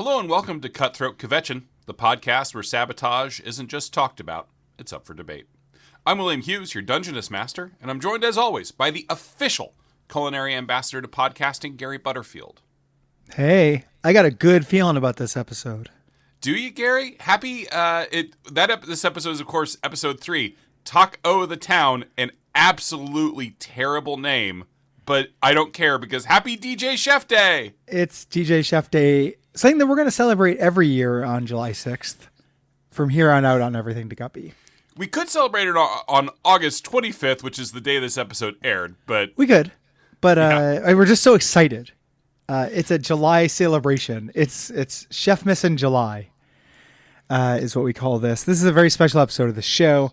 Hello and welcome to Cutthroat, Kvetchin, the podcast where sabotage isn't just talked about, it's up for debate. I'm William Hughes, your Dungeness Master, and I'm joined as always by the official culinary ambassador to podcasting, Gary Butterfield. Hey, I got a good feeling about this episode. Do you, Gary? Happy, this episode is, of course, episode 3, Tac'o the Town, an absolutely terrible name, but I don't care because happy DJ Chef Day! It's DJ Chef Day, something that we're going to celebrate every year on July 6th, from here on out on Everything to Guppy. We could celebrate it on August 25th, which is the day this episode aired, but... We could, but we're just so excited. It's a July celebration. It's Chefmas in July, is what we call this. This is a very special episode of the show,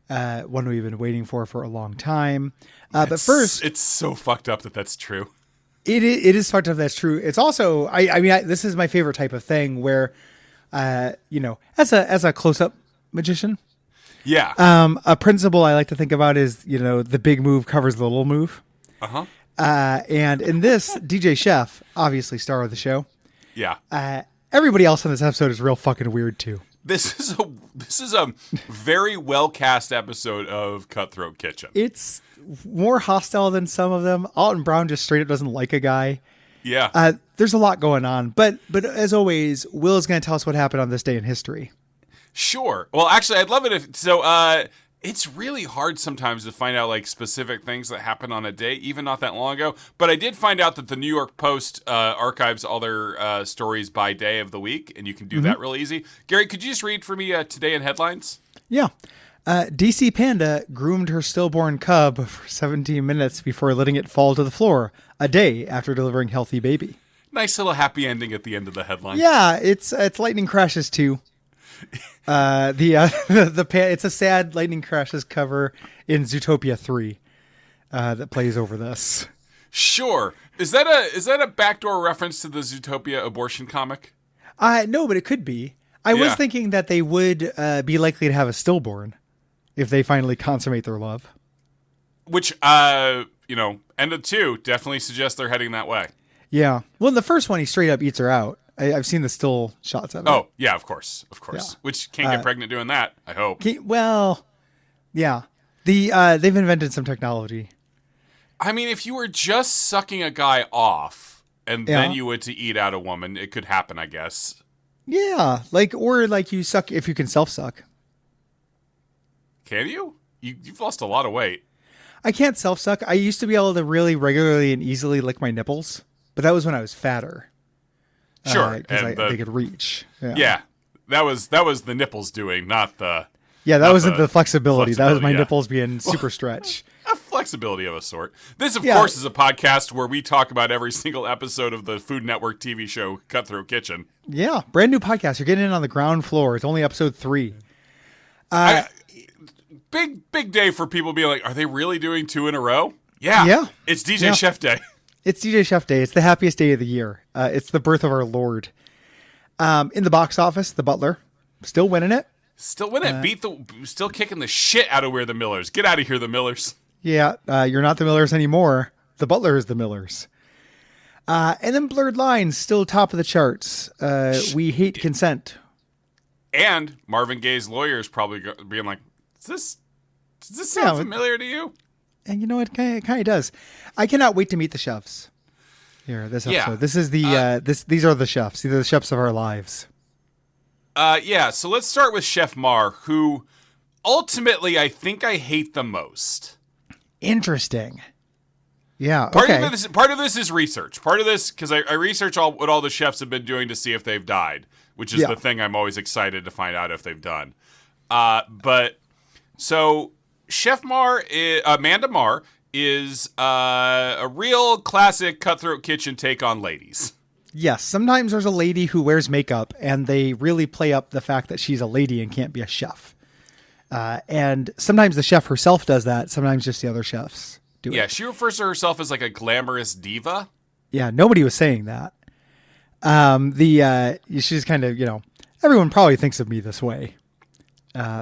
one we've been waiting for a long time. But first... It's so fucked up that that's true. It is fucked up that's true. It's also, this is my favorite type of thing where, as a close-up magician... Yeah. A principle I like to think about is, the big move covers the little move. Uh-huh. And in this, DJ Chef, obviously star of the show. Yeah. Everybody else in this episode is real fucking weird too. This is a very well cast episode of Cutthroat Kitchen. It's more hostile than some of them. Alton Brown just straight up doesn't like a guy. Yeah. There's a lot going on, but as always, Will is going to tell us what happened on this day in history. Sure. Well, actually, I'd love it if... So, it's really hard sometimes to find out, specific things that happened on a day, even not that long ago. But I did find out that the New York Post archives all their stories by day of the week, and you can do that real easy. Gary, could you just read for me today in headlines? Yeah. DC Panda groomed her stillborn cub for 17 minutes before letting it fall to the floor a day after delivering healthy baby. Nice little happy ending at the end of the headline. Yeah, it's Lightning Crashes too. It's a sad Lightning Crashes cover in Zootopia 3 that plays over this. Sure. Is that a backdoor reference to the Zootopia abortion comic? No, but it could be. I was thinking that they would be likely to have a stillborn if they finally consummate their love. Which, end of 2 definitely suggests they're heading that way. Yeah. Well, in the first one, he straight up eats her out. I've seen the still shots of it. Oh, yeah, of course. Yeah. Which can't get pregnant doing that, I hope. Yeah. They've invented some technology. I mean, if you were just sucking a guy off and then you went to eat out a woman, it could happen, I guess. Yeah, or you suck if you can self-suck. Can you? You've lost a lot of weight. I can't self-suck. I used to be able to really regularly and easily lick my nipples, but that was when I was fatter. Sure, because they could reach. Yeah, that was the nipples doing, not the. Yeah, that wasn't the flexibility. That was my nipples being super stretch. A flexibility of a sort. This, of course, is a podcast where we talk about every single episode of the Food Network TV show Cutthroat Kitchen. Yeah, brand new podcast. You're getting in on the ground floor. It's only episode 3. Big day for people being like, are they really doing 2 in a row? Yeah. It's DJ Chef Day. It's DJ Chef Day. It's the happiest day of the year. It's the birth of our Lord. In the box office, The Butler, still winning it. Still winning. Still kicking the shit out of We're the Millers. Get out of here, the Millers. Yeah, you're not the Millers anymore. The Butler is the Millers. And then Blurred Lines, still top of the charts. We Hate Consent. And Marvin Gaye's lawyer is probably being like, does this sound familiar to you? And you know what? It kind of does. I cannot wait to meet the chefs here. This episode. Yeah. This is these are the chefs. These are the chefs of our lives. So let's start with Chef Mar, who ultimately I think I hate the most. Interesting. Yeah. Part of this is research. Part of this because I research what all the chefs have been doing to see if they've died, which is the thing I'm always excited to find out if they've done. So Chef Mar, Amanda Mar, is a real classic Cutthroat Kitchen take on ladies. Yes, sometimes there's a lady who wears makeup, and they really play up the fact that she's a lady and can't be a chef. And sometimes the chef herself does that. Sometimes just the other chefs do it. Yeah, she refers to herself as like a glamorous diva. Yeah, nobody was saying that. She's kind of, everyone probably thinks of me this way.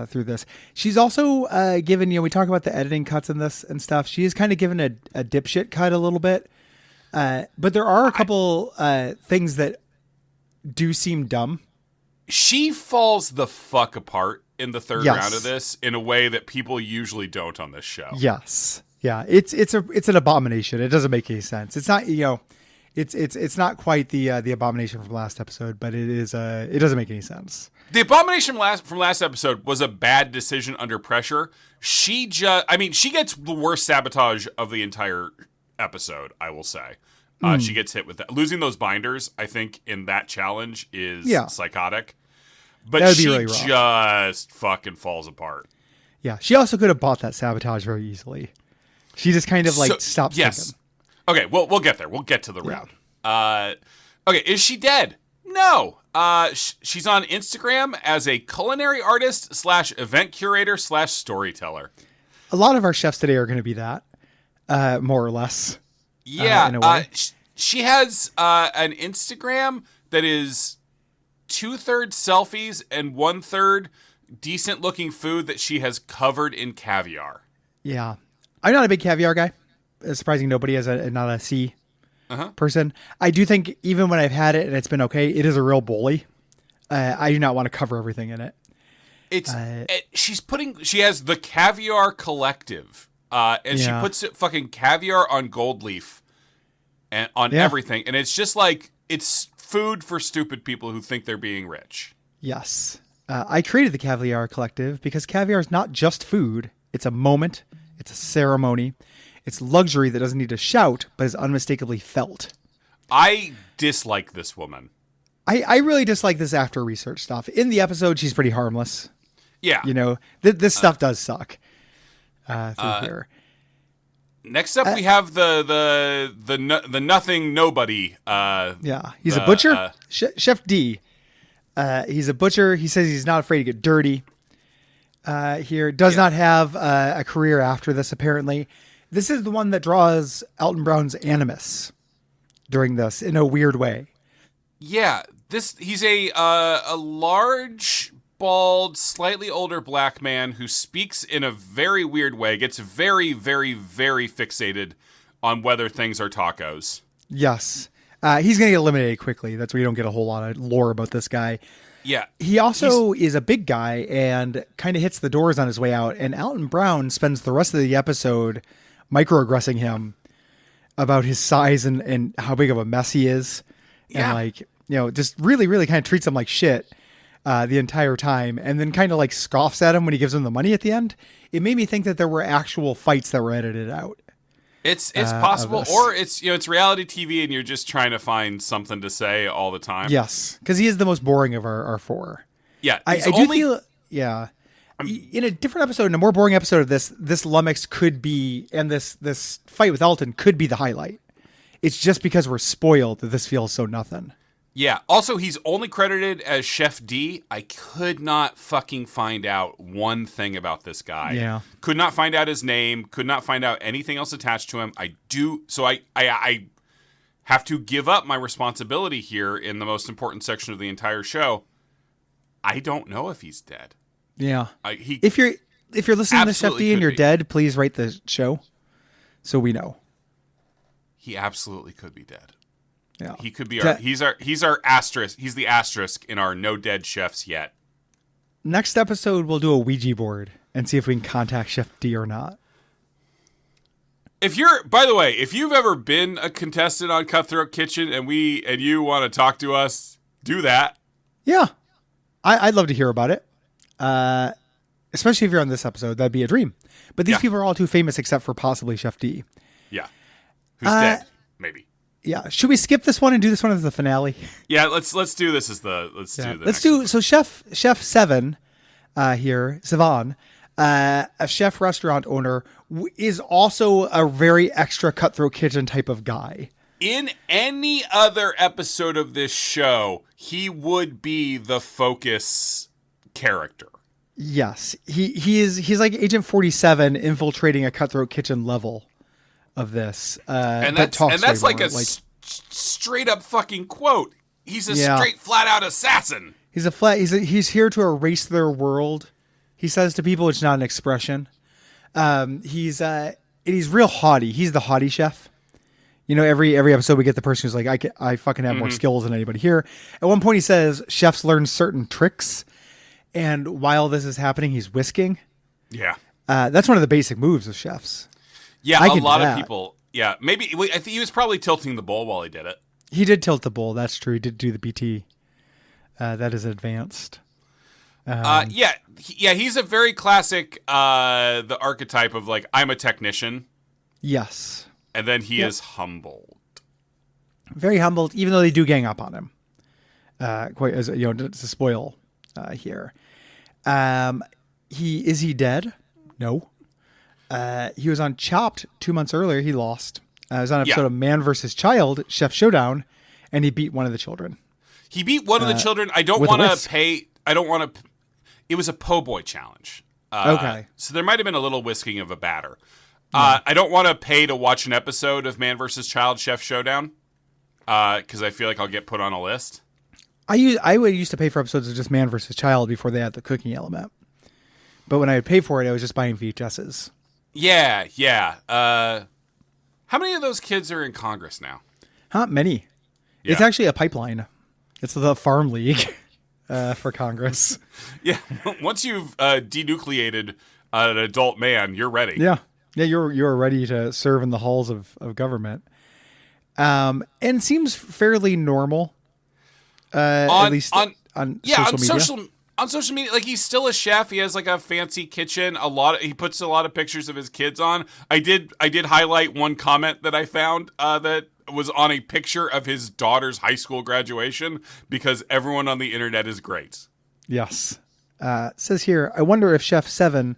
Through this. She's also given, we talk about the editing cuts in this and stuff. She is kind of given a dipshit cut a little bit. But there are a couple things that do seem dumb. She falls the fuck apart in the third Yes. round of this in a way that people usually don't on this show. Yes. Yeah. It's an abomination. It doesn't make any sense. It's not, it's not quite the abomination from last episode, but it doesn't make any sense. The abomination from last episode was a bad decision under pressure. She gets the worst sabotage of the entire episode, I will say. She gets hit with that. Losing those binders, I think, in that challenge is psychotic. But she really just fucking falls apart. Yeah, she also could have bought that sabotage very easily. She just kind of stops thinking. Okay, well, we'll get there. We'll get to the round. Okay, is she dead? No. She's on Instagram as a culinary artist / event curator / storyteller. A lot of our chefs today are going to be that, more or less. Yeah. In a way. She has an Instagram that is 2/3 selfies and 1/3 decent looking food that she has covered in caviar. Yeah. I'm not a big caviar guy. It's surprising nobody is not a C person. I do think even when I've had it and it's been okay, it is a real bully. I do not want to cover everything in it. She has the Caviar Collective, and she puts it fucking caviar on gold leaf and on everything. And it's just like, it's food for stupid people who think they're being rich. Yes. I created the Caviar Collective because caviar is not just food. It's a moment. It's a ceremony. It's luxury that doesn't need to shout, but is unmistakably felt. I dislike this woman. I really dislike this after research stuff. In the episode, she's pretty harmless. Yeah. This stuff does suck through here. Next up, we have the nothing nobody. He's a butcher. Chef D. He's a butcher. He says he's not afraid to get dirty. Here does not have a career after this. Apparently, this is the one that draws Alton Brown's animus during this in a weird way. Yeah, he's a large, bald, slightly older black man who speaks in a very weird way. Gets very, very, very fixated on whether things are tacos. Yes, he's going to get eliminated quickly. That's why you don't get a whole lot of lore about this guy. Yeah. He also is a big guy and kind of hits the doors on his way out. And Alton Brown spends the rest of the episode microaggressing him about his size and how big of a mess he is. Yeah. And just really, really kind of treats him like shit the entire time. And then kind of scoffs at him when he gives him the money at the end. It made me think that there were actual fights that were edited out. It's possible, or it's reality TV and you're just trying to find something to say all the time. Yes, because he is the most boring of our four. Yeah, I do feel in a different episode, in a more boring episode of this Lummox could be, and this fight with Alton could be the highlight. It's just because we're spoiled that this feels so nothing. Yeah. Also, he's only credited as Chef D. I could not fucking find out one thing about this guy. Yeah. Could not find out his name. Could not find out anything else attached to him. So I have to give up my responsibility here in the most important section of the entire show. I don't know if he's dead. Yeah. If you're listening to Chef D and you're dead, please write the show so we know. He absolutely could be dead. Yeah. He could be he's our asterisk. He's the asterisk in our no dead chefs yet. Next episode, we'll do a Ouija board and see if we can contact Chef D or not. By the way, if you've ever been a contestant on Cutthroat Kitchen and you want to talk to us, do that. Yeah. I'd love to hear about it. Especially if you're on this episode, that'd be a dream. But these people are all too famous except for possibly Chef D. Yeah. Who's dead, maybe. Yeah. Should we skip this one and do this one as the finale? Yeah, let's do this as so Chef Seven here, Sivan, a chef restaurant owner, is also a very extra Cutthroat Kitchen type of guy. In any other episode of this show, he would be the focus character. Yes. He's like Agent 47 infiltrating a Cutthroat Kitchen level of this. And that's like a straight up fucking quote. He's a straight flat out assassin. He's here to erase their world. He says to people it's not an expression. He's real haughty. He's the haughty chef. every episode we get the person who's like, I fucking have more skills than anybody here. At one point he says chefs learn certain tricks, and while this is happening, he's whisking. Yeah. That's one of the basic moves of chefs. Yeah, a lot of people. Yeah, maybe I think he was probably tilting the bowl while he did it. He did tilt the bowl. That's true. He did do the BT. That is advanced. He's a very classic, the archetype of like, I'm a technician. Yes. And then he is humbled. Very humbled, even though they do gang up on him. Quite as to spoil here. Is he dead? No. He was on Chopped 2 months earlier. He lost. He was on an episode of Man vs. Child, Chef Showdown, and he beat one of the children. He beat one of the children. I don't want to pay. I don't want to. It was a po' boy challenge. Okay. So there might have been a little whisking of a batter. I don't want to pay to watch an episode of Man vs. Child Chef Showdown because I feel like I'll get put on a list. I would used to pay for episodes of just Man vs. Child before they had the cooking element. But when I would pay for it, I was just buying VHSs. Yeah. How many of those kids are in Congress now? Many. Yeah. It's actually a pipeline. It's the Farm League for Congress. Yeah. Once you've denucleated an adult man, you're ready. Yeah. Yeah, you're ready to serve in the halls of government. And seems fairly normal. At least on social media. On social media, like he's still a chef. He has like a fancy kitchen. He puts a lot of pictures of his kids on. I did highlight one comment that I found that was on a picture of his daughter's high school graduation because everyone on the internet is great. Yes. Says here, I wonder if Chef Sevan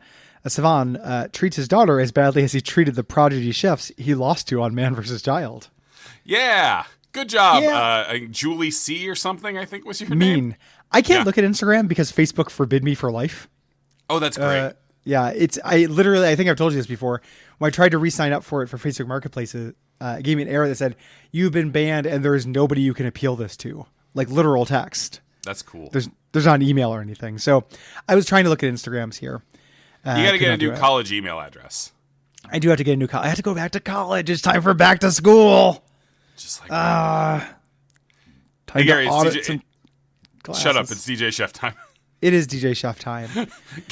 treats his daughter as badly as he treated the prodigy chefs he lost to on Man vs. Child. Yeah. Good job. Yeah. Julie C or something, I think was your name. I can't look at Instagram because Facebook forbid me for life. Oh, that's great. I think I've told you this before. When I tried to re-sign up for it for Facebook Marketplace, it gave me an error that said, you've been banned and there is nobody you can appeal this to. Like literal text. That's cool. There's not an email or anything. So I was trying to look at Instagrams here. You got to get a new college email address. I do have to get a new college. I have to go back to college. It's time for back to school. Just like time hey, Gary, to audit some classes. Shut up. It's DJ Chef time. It is DJ Chef time.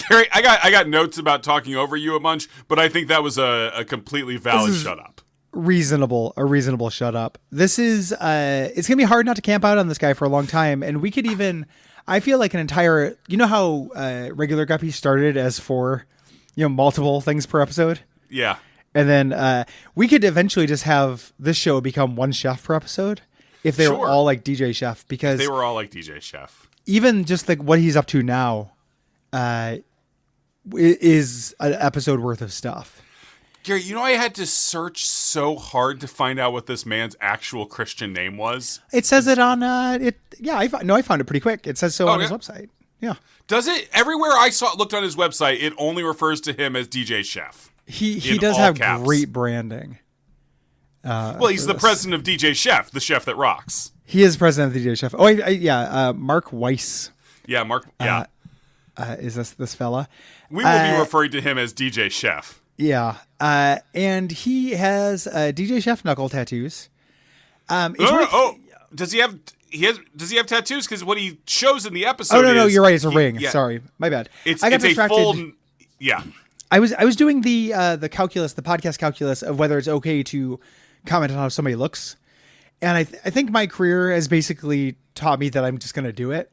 Gary, I got notes about talking over you a bunch, but I think that was a completely valid shut up. A reasonable shut up. This is it's gonna be hard not to camp out on this guy for a long time, and we could even I feel like an entire how regular Guppy started as for multiple things per episode. Yeah. And then we could eventually just have this show become one chef per episode if they were all like DJ Chef, because they were all like DJ Chef. Even just like what he's up to now is an episode worth of stuff. Gary, I had to search so hard to find out what this man's actual Christian name was. It says it on it. Yeah, I found it pretty quick. It says so on his website. Yeah. Does it? Everywhere I looked on his website, it only refers to him as DJ Chef. He does have great branding. Well, he's the president of DJ Chef, the chef that rocks. He is president of DJ Chef. Oh, Mark Weiss. Yeah, Mark. Yeah. Is this fella? We will be referring to him as DJ Chef. Yeah. And he has DJ Chef knuckle tattoos. Does he have? Does he have tattoos? Because what he shows in the episode. No, you're right. It's a ring. Yeah. Sorry, my bad. I got distracted. A full. Yeah. I was doing the calculus, the podcast calculus of whether it's okay to comment on how somebody looks, and I think my career has basically taught me that I'm just going to do it.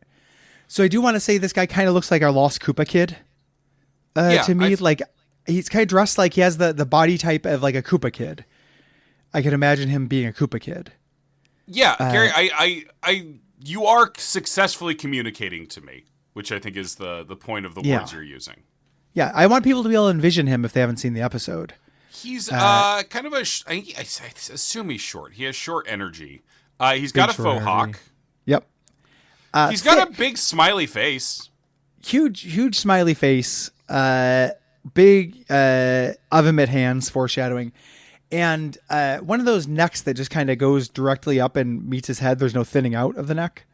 So I do want to say this guy kind of looks like our lost Koopa kid. To me, like he's kind of dressed like he has the body type of like a Koopa kid. I can imagine him being a Koopa kid. Yeah, Gary, you are successfully communicating to me, which I think is the point of the words you're using. Yeah, I want people to be able to envision him if they haven't seen the episode. He's kind of I assume he's short. He has short energy. He's got a faux hawk. Yep. He's got a big smiley face. Huge smiley face. Big oven mitt hands, foreshadowing. And one of those necks that just kind of goes directly up and meets his head. There's no thinning out of the neck.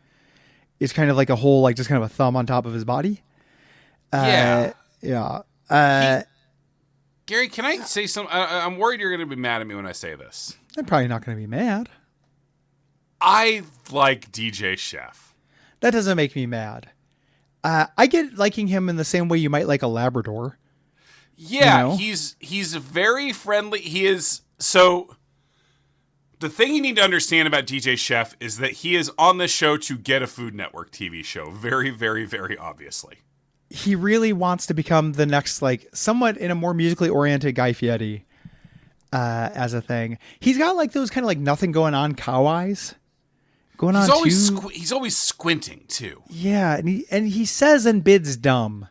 It's kind of like a whole, like just kind of a thumb on top of his body. Yeah. Yeah. Gary, can I say something? I'm worried you're going to be mad at me when I say this. I'm probably not going to be mad. I like DJ Chef. That doesn't make me mad. I get liking him in the same way you might like a Labrador. Yeah, he's very friendly. He is so. The thing you need to understand about DJ Chef is that he is on the show to get a Food Network TV show. Very, very, very obviously. He really wants to become the next, like, somewhat in a more musically oriented Guy Fieri as a thing. He's got like those kind of like nothing going on cow eyes going on. He's always squinting too. Yeah, and he says and bids dumb.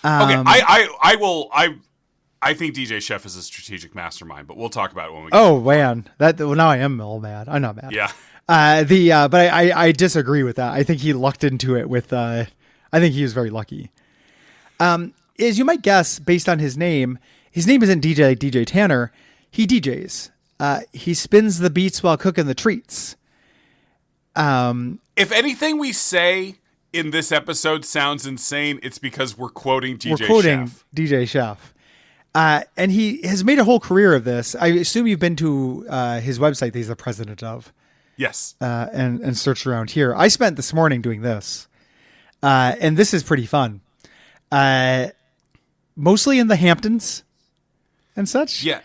Okay, I think DJ Chef is a strategic mastermind, but we'll talk about it when we get Oh man, now I am all mad. I'm not mad. Yeah. But I disagree with that. I think he lucked into it with I think he was very lucky. As you might guess, based on his name isn't DJ like DJ Tanner. He DJs. He spins the beats while cooking the treats. If anything we say in this episode sounds insane, it's because we're quoting DJ Chef. And he has made a whole career of this. I assume you've been to his website that he's the president of. Yes. And searched around here. I spent this morning doing this. And this is pretty fun. Mostly in the Hamptons and such. Yeah.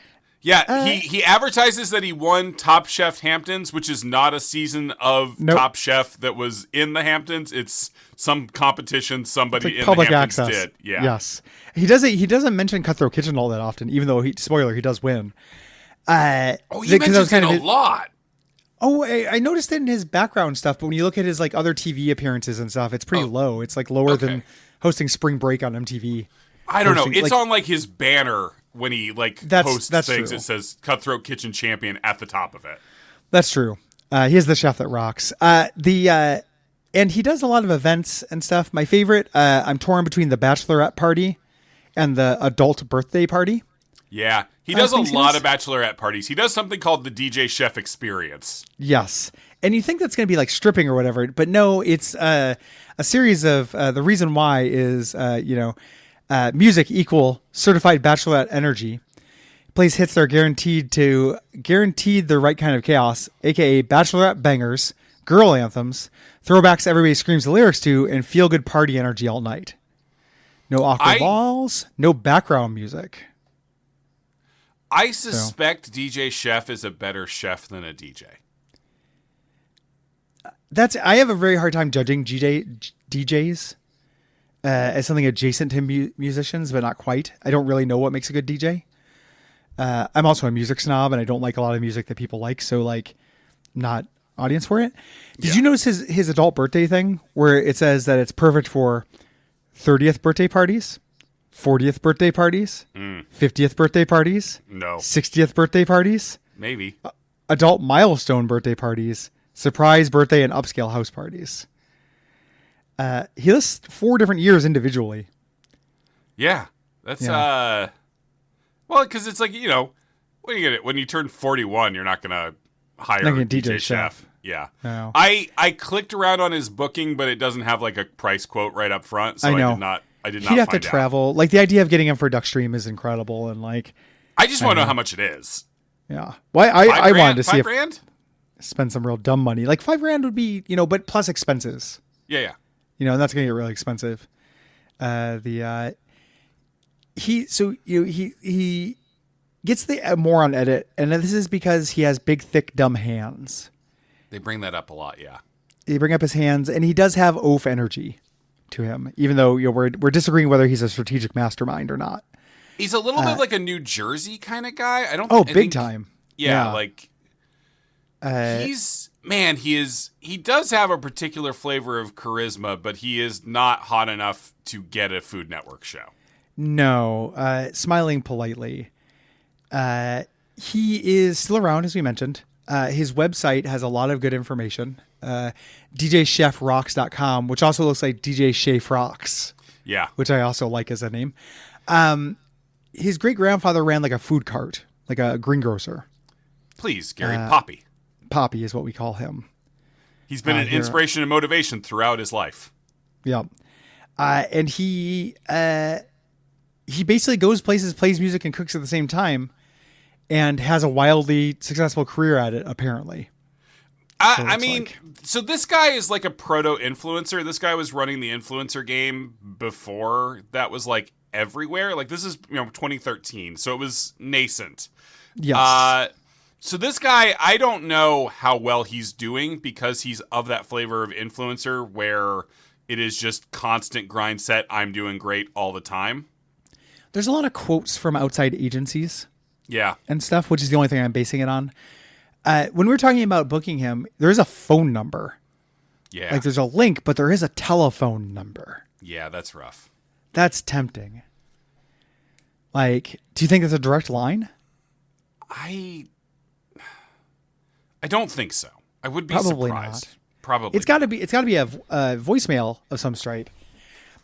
Yeah, he advertises that he won Top Chef Hamptons, which is not a season of Top Chef that was in the Hamptons. It's some competition somebody like in public the Hamptons access. did. Yeah. Yes. He doesn't mention Cutthroat Kitchen all that often, even though spoiler, he does win. He mentions it a lot. Oh, I noticed it in his background stuff, but when you look at his like other TV appearances and stuff, it's pretty low. It's like lower than hosting Spring Break on MTV. I don't know. It's on like his banner when he posts things. True. It says Cutthroat Kitchen Champion at the top of it. That's true. He is the chef that rocks. And he does a lot of events and stuff. My favorite, I'm torn between the bachelorette party and the adult birthday party. Yeah, he does a lot of bachelorette parties. He does something called the DJ Chef Experience. Yes. And you think that's going to be like stripping or whatever, but no, it's a series of, the reason why is, music equal certified bachelorette energy. Plays hits that are guaranteed the right kind of chaos, aka bachelorette bangers, girl anthems, throwbacks everybody screams the lyrics to, and feel good party energy all night. No awkward balls, no background music. I suspect DJ Chef is a better chef than a DJ. I have a very hard time judging DJs. As something adjacent to musicians, but not quite. I don't really know what makes a good DJ. I'm also a music snob, and I don't like a lot of music that people like, so like, not audience for it. Did you notice his adult birthday thing, where it says that it's perfect for 30th birthday parties, 40th birthday parties, 50th birthday parties, 60th birthday parties, maybe adult milestone birthday parties, surprise birthday, and upscale house parties. He lists 4 different years individually. Yeah, that's well, because it's like when you turn 41, you're not gonna hire a DJ chef. Yeah, no. I clicked around on his booking, but it doesn't have like a price quote right up front, so I did not. He'd have to travel. Like the idea of getting him for Duckstream is incredible, and like I just want to know how much it is. Yeah, well, I wanted to see if spend some real dumb money. Like $5,000 would be, but plus expenses. Yeah. And that's going to get really expensive. He gets the moron edit, and this is because he has big, thick, dumb hands. They bring that up a lot, yeah. They bring up his hands, and he does have oaf energy to him, even though we're disagreeing whether he's a strategic mastermind or not. He's a little bit like a New Jersey kind of guy. Big time. Yeah, like he does have a particular flavor of charisma, but he is not hot enough to get a Food Network show. No, smiling politely. He is still around, as we mentioned. His website has a lot of good information. DJChefRocks.com, which also looks like DJ Chef Rocks. Yeah. Which I also like as a name. His great-grandfather ran like a food cart, like a greengrocer. Please, Gary, Poppy. Poppy is what we call him. He's been an inspiration and motivation throughout his life. Yeah. And he he basically goes places, plays music, and cooks at the same time, and has a wildly successful career at it, apparently. I mean, so this guy is like a proto-influencer. This guy was running the influencer game before that was like everywhere. Like this is 2013, so it was nascent. Yes. So this guy, I don't know how well he's doing because he's of that flavor of influencer where it is just constant grind set. I'm doing great all the time. There's a lot of quotes from outside agencies. Yeah. And stuff, which is the only thing I'm basing it on. When we're talking about booking him, there is a phone number. Yeah. Like there's a link, but there is a telephone number. Yeah, that's rough. That's tempting. Like, do you think it's a direct line? I don't think so. I would be Probably surprised. not. Probably. It's got to be a voicemail of some stripe.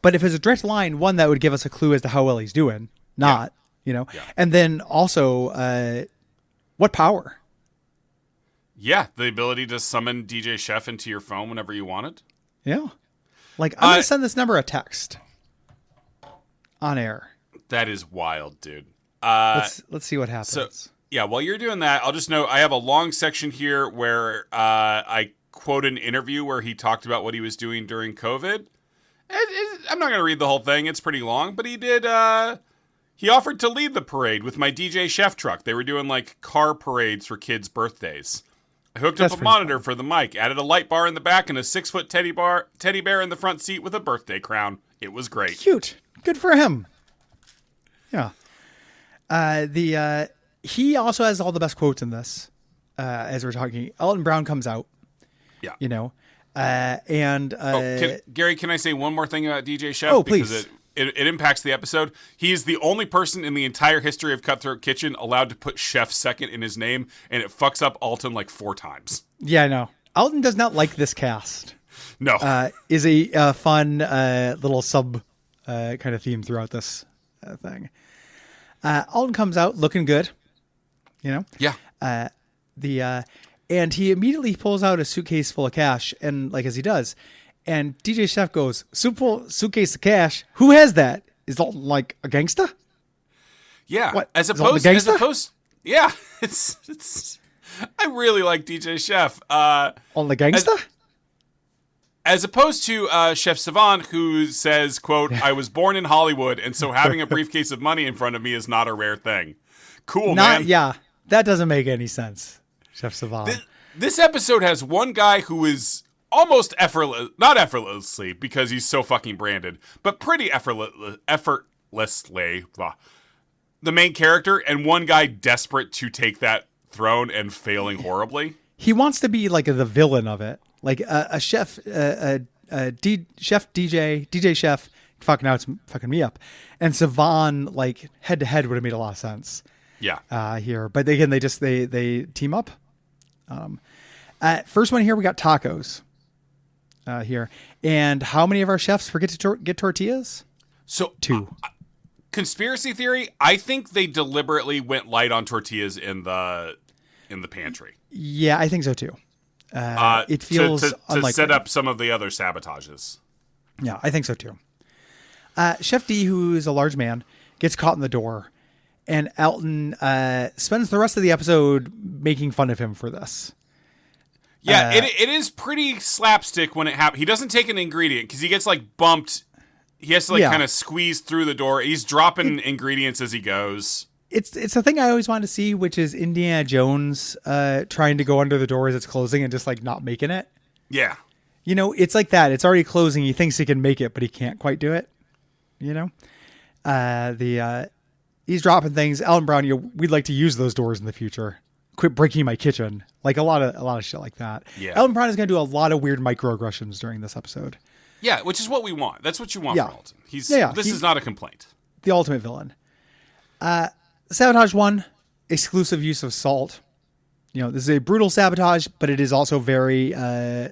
But if it's a direct line, one that would give us a clue as to how well he's doing. Not, Yeah. And then also, what power? Yeah, the ability to summon DJ Chef into your phone whenever you wanted. Yeah. Like, I'm going to send this number a text on air. That is wild, dude. Let's see what happens. So, yeah, while you're doing that, I'll just note I have a long section here where I quote an interview where he talked about what he was doing during COVID. I'm not going to read the whole thing. It's pretty long, but he did. He offered to lead the parade with my DJ Chef truck. They were doing like car parades for kids' birthdays. I hooked up a monitor for the mic, added a light bar in the back, and a 6-foot teddy bear in the front seat with a birthday crown. It was great. Cute. Good for him. Yeah. He also has all the best quotes in this. As we're talking, Elton Brown comes out. Yeah. Gary, can I say one more thing about DJ Chef? Oh, please. Because it impacts the episode. He is the only person in the entire history of Cutthroat Kitchen allowed to put Chef second in his name, and it fucks up Alton like 4 times. Yeah, I know. Alton does not like this cast. No. Is a fun little sub kind of theme throughout this thing. Alton comes out looking good, Yeah. And he immediately pulls out a suitcase full of cash, and like as he does, and DJ Chef goes, suitcase of cash. Who has that? Is Alton like a gangster? Yeah. What? As Is Alton a opposed, gangster? yeah. It's. I really like DJ Chef. On the gangster? As opposed to Chef Savant, who says, quote, I was born in Hollywood, and so having a briefcase of money in front of me is not a rare thing. Cool, man. Yeah, that doesn't make any sense, Chef Savant. This episode has one guy who is almost not effortlessly, because he's so fucking branded, but pretty effortlessly, the main character, and one guy desperate to take that throne and failing horribly. He wants to be like the villain of it. Like a chef, chef DJ Chef. Fucking now it's fucking me up. And Savan like head to head would have made a lot of sense. Yeah. Here, but again, they team up. First one here, we got tacos. Here, and how many of our chefs forget to get tortillas? So 2. Conspiracy theory. I think they deliberately went light on tortillas in the pantry. Yeah, I think so too. It feels to set up some of the other sabotages. Yeah, I think so too. Chef D, who is a large man, gets caught in the door, and Alton spends the rest of the episode making fun of him for this. Yeah, it is pretty slapstick when it happens. He doesn't take an ingredient because he gets like bumped. He has to kind of squeeze through the door. He's dropping ingredients as he goes. It's a thing I always wanted to see, which is Indiana Jones trying to go under the door as it's closing and just like not making it. Yeah. It's like that. It's already closing. He thinks he can make it, but he can't quite do it. He's dropping things. Alan Brown, we'd like to use those doors in the future. Quit breaking my kitchen. Like a lot of shit like that. Yeah. Alan Brown is going to do a lot of weird microaggressions during this episode. Yeah, which is what we want. That's what you want from Alton. This is not a complaint. The ultimate villain. Sabotage 1, exclusive use of salt. This is a brutal sabotage, but it is also very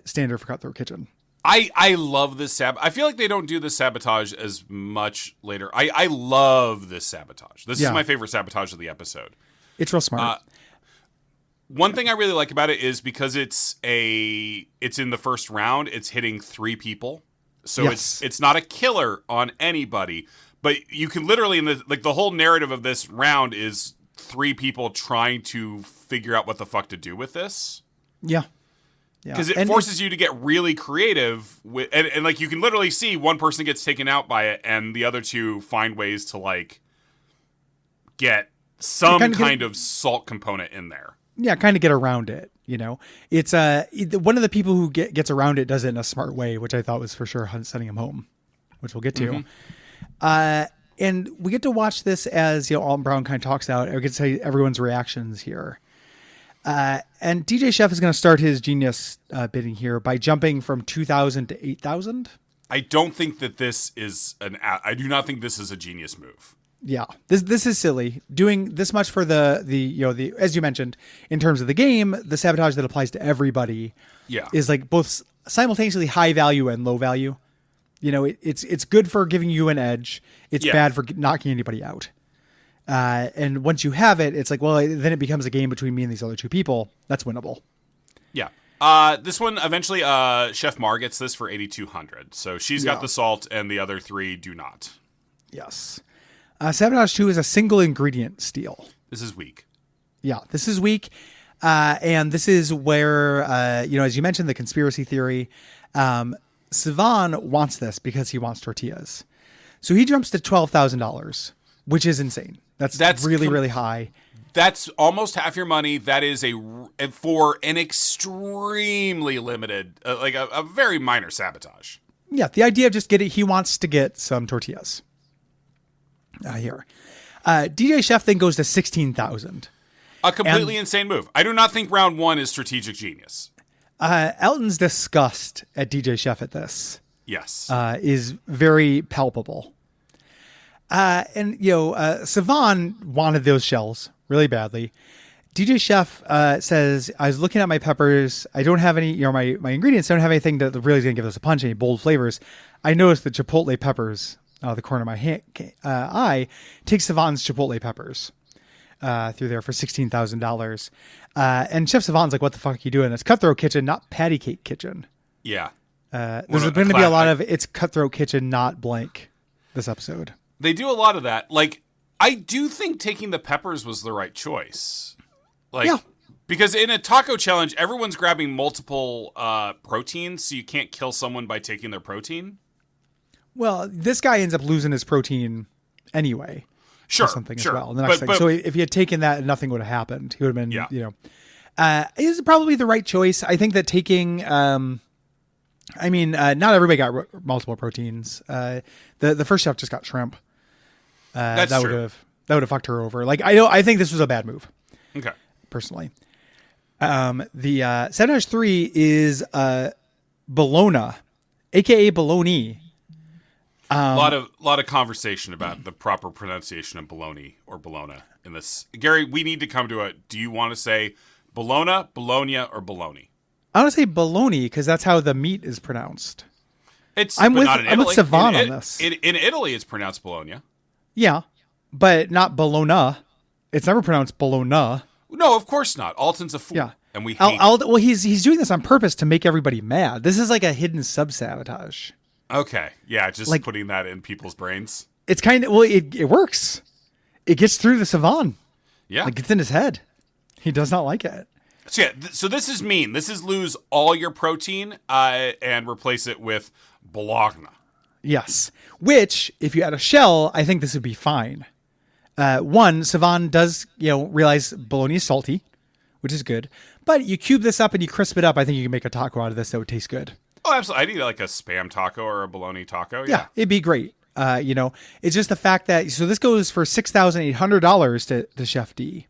standard for Cutthroat Kitchen. I love this I feel like they don't do this sabotage as much later. I love this sabotage. This is my favorite sabotage of the episode. It's real smart. One thing I really like about it is because it's in the first round, it's hitting 3 people. So it's not a killer on anybody, But you can literally, in the whole narrative of this round is 3 people trying to figure out what the fuck to do with this. Yeah. Because it forces you to get really creative with, and like you can literally see one person gets taken out by it, and the other 2 find ways to like get some kind of salt component in there. Yeah, kind of get around it. You know, it's one of the people who gets around it does it in a smart way, which I thought was for sure sending him home, which we'll get to. And we get to watch this as Alton Brown kind of talks out. I get to say everyone's reactions here. And DJ Chef is going to start his genius bidding here by jumping from 2,000 to 8,000. I don't think that this is I do not think this is a genius move. Yeah, this is silly. Doing this much for the as you mentioned, in terms of the game, the sabotage that applies to everybody is like both simultaneously high value and low value. You know, it's good for giving you an edge. It's bad for knocking anybody out. And once you have it, it's like, well, then it becomes a game between me and these other 2 people. That's winnable. Yeah. This one, eventually, Chef Mar gets this for 8,200. So she's got the salt and the other 3 do not. Yes. Sabotage 2 is a single ingredient steal. This is weak. Yeah, this is weak. And this is where, as you mentioned, the conspiracy theory, Sivan wants this because he wants tortillas. So he jumps to $12,000, which is insane. That's really, really high. That's almost half your money. That is for an extremely limited, like a very minor sabotage. Yeah, the idea of just he wants to get some tortillas. Here. DJ Chef then goes to 16,000. A completely insane move. I do not think round 1 is strategic genius. Elton's disgust at DJ Chef at this. Yes. Is very palpable. And Sivan wanted those shells really badly. DJ Chef says, I was looking at my peppers. I don't have any, my ingredients don't have anything that really is going to give us a punch, any bold flavors. I noticed the chipotle peppers, the corner of my eye, take Sivan's chipotle peppers through there for $16,000. And Chef Sivan's like, what the fuck are you doing? It's Cutthroat Kitchen, not Patty Cake Kitchen. Yeah. There's going to be a lot of it's Cutthroat Kitchen, not blank this episode. They do a lot of that. Like, I do think taking the peppers was the right choice. Like, because in a taco challenge, everyone's grabbing multiple proteins, so you can't kill someone by taking their protein. Well, this guy ends up losing his protein anyway. Sure, something as well. The next thing. So if he had taken that, nothing would have happened. He would have been, it is probably the right choice. I think that taking, not everybody got multiple proteins. The first chef just got shrimp. That would have fucked her over. Like I think this was a bad move. Okay, personally. The Sabotage 3 is Bologna, aka Bologna. A lot of conversation about the proper pronunciation of bologna or bologna in this. Gary, we need to come to do you want to say Bologna, Bologna, or bologna? I want to say bologna because that's how the meat is pronounced. I'm with Sivan on this. In Italy, it's pronounced Bologna. Yeah, but not Bologna. It's never pronounced Bologna. No, of course not. Alton's a fool. Yeah. And we hate well, he's doing this on purpose to make everybody mad. This is like a hidden sub-sabotage. Okay. Yeah, just like, putting that in people's brains. It's kind of, it works. It gets through to Sivan. Yeah. Like, it's in his head. He does not like it. So, so this is mean. This is lose all your protein and replace it with Bologna. Yes. Which, if you had a shell, I think this would be fine. One, Sivan does, realize bologna is salty, which is good. But you cube this up and you crisp it up. I think you can make a taco out of this that would taste good. Oh, absolutely. I'd eat like a Spam taco or a bologna taco. Yeah, it'd be great. It's just the fact that, so this goes for $6,800 to Chef D.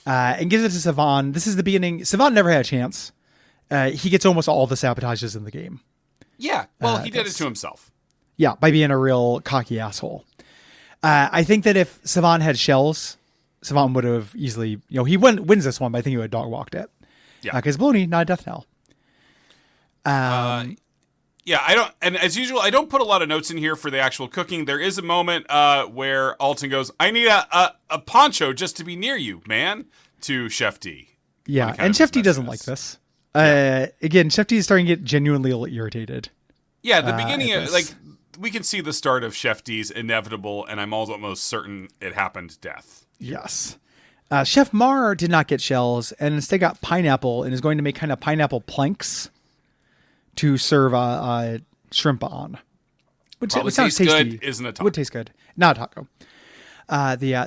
And gives it to Sivan. This is the beginning. Sivan never had a chance. He gets almost all the sabotages in the game. Yeah. Well, he did it to himself. Yeah, by being a real cocky asshole. I think that if Sivan had shells, Sivan would have easily, he wins this one, but I think he would have dog walked it. Yeah. Because bologna, not a death knell. Yeah, I don't, and as usual, I don't put a lot of notes in here for the actual cooking. There is a moment where Alton goes, "I need a poncho just to be near you, man," to Chef D. Yeah, and Chef D doesn't like this. Again, Chef D is starting to get genuinely irritated. Yeah, the beginning, we can see the start of Chef D's inevitable, and I'm almost certain it happened, death. Yes. Chef Mar did not get shells and instead got pineapple and is going to make kind of pineapple planks to serve shrimp on. Which Probably sounds tastes tasty. good, isn't a taco. Would taste good. Not a taco.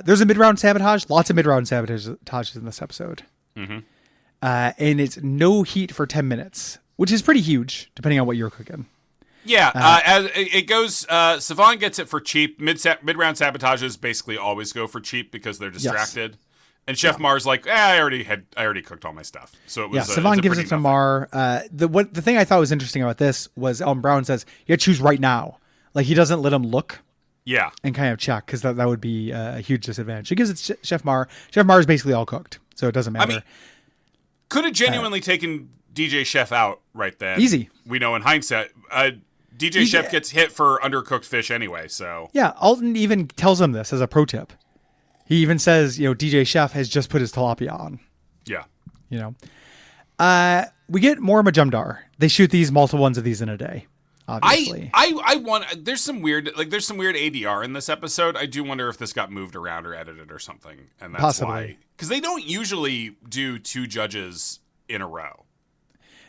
There's a mid-round sabotage. Lots of mid-round sabotages in this episode. Mm-hmm. And it's no heat for 10 minutes, which is pretty huge, depending on what you're cooking. Yeah, as it goes, Savon gets it for cheap. Mid-round sabotages basically always go for cheap because they're distracted. Yes. And Chef Mar's like, I already cooked all my stuff. So it was. Yeah, Savon gives it to Mar. The thing I thought was interesting about this was Ellen Brown says you got to choose right now. Like he doesn't let him look. Yeah. And kind of check because that would be a huge disadvantage. She gives it to Chef Mar. Chef Mar is basically all cooked, so it doesn't matter. I mean, could have genuinely taken DJ Chef out right then. Easy. We know in hindsight. DJ Chef gets hit for undercooked fish anyway, so. Yeah, Alton even tells him this as a pro tip. He even says, DJ Chef has just put his tilapia on. Yeah. We get more Majumdar. They shoot multiple ones of these in a day, obviously. I want, there's some weird ADR in this episode. I do wonder if this got moved around or edited or something. And that's Possibly. Why. Because they don't usually do 2 judges in a row.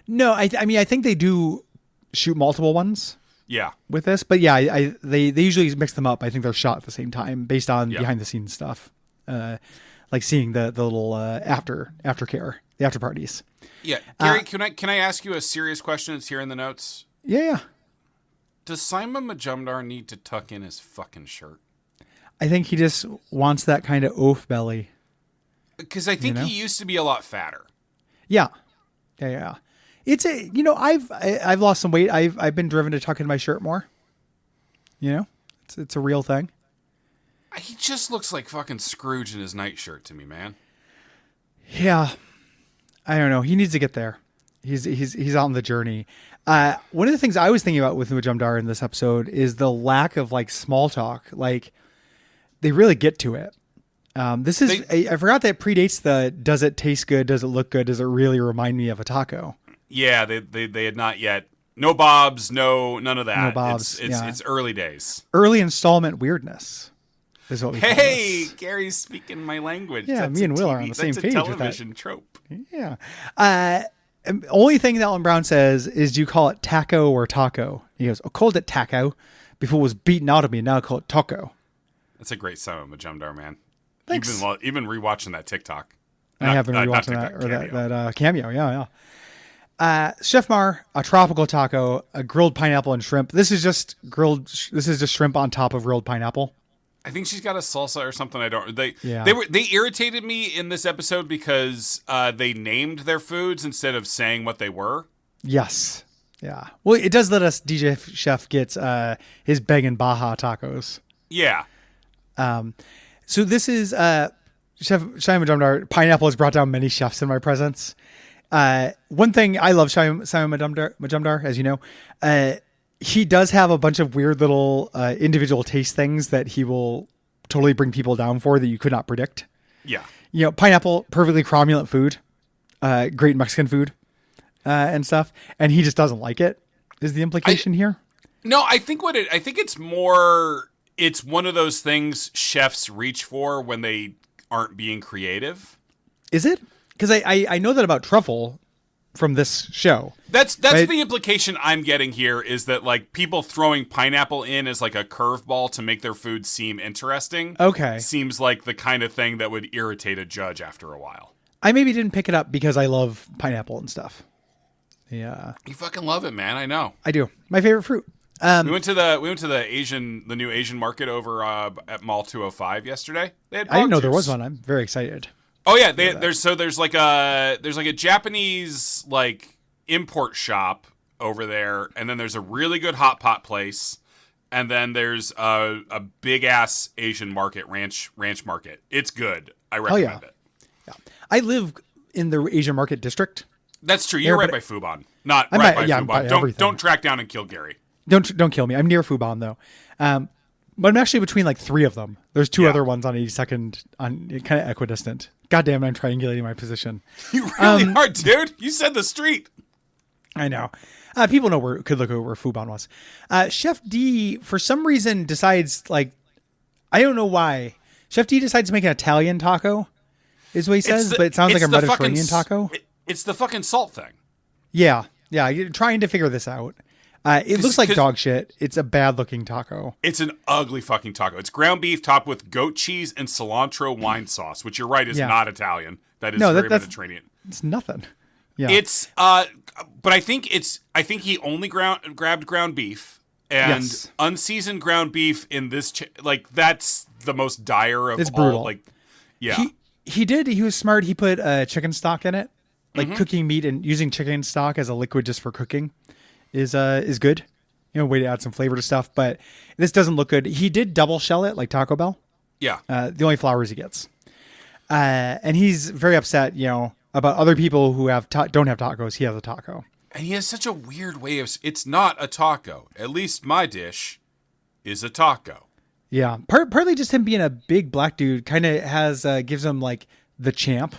No, I think they do shoot multiple ones. Yeah. With this, but they usually mix them up. I think they're shot at the same time based on behind the scenes stuff, like seeing the little aftercare, the after parties. Yeah, Gary, can I ask you a serious question? It's here in the notes. Yeah. Does Simon Majumdar need to tuck in his fucking shirt? I think he just wants that kind of oaf belly. Because I think he used to be a lot fatter. Yeah. It's I've lost some weight. I've been driven to tuck in my shirt more. It's a real thing. He just looks like fucking Scrooge in his nightshirt to me, man. Yeah, I don't know. He needs to get there. He's on the journey. One of the things I was thinking about with Majumdar in this episode is the lack of small talk. Like they really get to it. I forgot that predates the does it taste good? Does it look good? Does it really remind me of a taco? Yeah, they had not yet. No bobs, none of that. No bobs. It's early days. Early installment weirdness is what we call this. Gary's speaking my language. Yeah, me and Will are on the same page with that. Television trope. Yeah. Only thing that Ellen Brown says is, do you call it taco or taco? He goes, I called it taco before it was beaten out of me. Now I call it taco. That's a great song, Majumdar, man. Thanks. You've been rewatching that TikTok. I have been rewatching that cameo. Yeah. Chef Mar, a tropical taco, a grilled pineapple and shrimp. This is just shrimp on top of grilled pineapple. I think she's got a salsa or something. They irritated me in this episode because they named their foods instead of saying what they were. Yes. Yeah. Well, it does let us DJ Chef gets his Beg and Baja tacos. Yeah. So this is Chef Simon Majumdar. Pineapple has brought down many chefs in my presence. One thing I love Simon Majumdar, as you know, he does have a bunch of weird little individual taste things that he will totally bring people down for that you could not predict. Yeah. Pineapple, perfectly cromulent food, great Mexican food, and stuff. And he just doesn't like it, is the implication here. No, I think it's more, it's one of those things chefs reach for when they aren't being creative. Is it? Because I know that about truffle from this show. That's right? The implication I'm getting here is that people throwing pineapple in as a curveball to make their food seem interesting. Okay. Seems like the kind of thing that would irritate a judge after a while. I maybe didn't pick it up because I love pineapple and stuff. Yeah. You fucking love it, man. I know. I do. My favorite fruit. We went to the new Asian market over at Mall 205 yesterday. They had I didn't know juice. There was one. I'm very excited. Oh yeah, there's a Japanese import shop over there, and then there's a really good hot pot place, and then there's a big ass Asian market, ranch market. It's good. I recommend it. Yeah, I live in the Asian market district. That's true. You're right by Fuban, not right by Fuban. Don't track down and kill Gary. Don't kill me. I'm near Fuban though. But I'm actually between 3 of them. There's 2 other ones on 82nd, on kind of equidistant. God damn it, I'm triangulating my position. You really are, dude. You said the street. I know. People know could look over where Fubon was. Chef D, for some reason, decides, like, I don't know why. Chef D decides to make an Italian taco, is what he says, but it sounds like a Mediterranean taco. It's the fucking salt thing. Yeah. You're trying to figure this out. It looks like dog shit. It's a bad looking taco. It's an ugly fucking taco. It's ground beef topped with goat cheese and cilantro wine sauce, which you're right is not Italian. That is very Mediterranean. It's nothing. Yeah. It's but I think he only grabbed ground beef and unseasoned ground beef in this that's the most dire of it's all. Brutal. Like, yeah. He was smart. He put chicken stock in it. Like cooking meat and using chicken stock as a liquid just for cooking is good. Way to add some flavor to stuff, but this doesn't look good. He did double shell it like Taco Bell. Yeah. The only flours he gets. And he's very upset, about other people who don't have tacos. He has a taco. And he has such a weird way of, it's not a taco. At least my dish is a taco. Yeah. Partly just him being a big black dude kind of gives him like the champ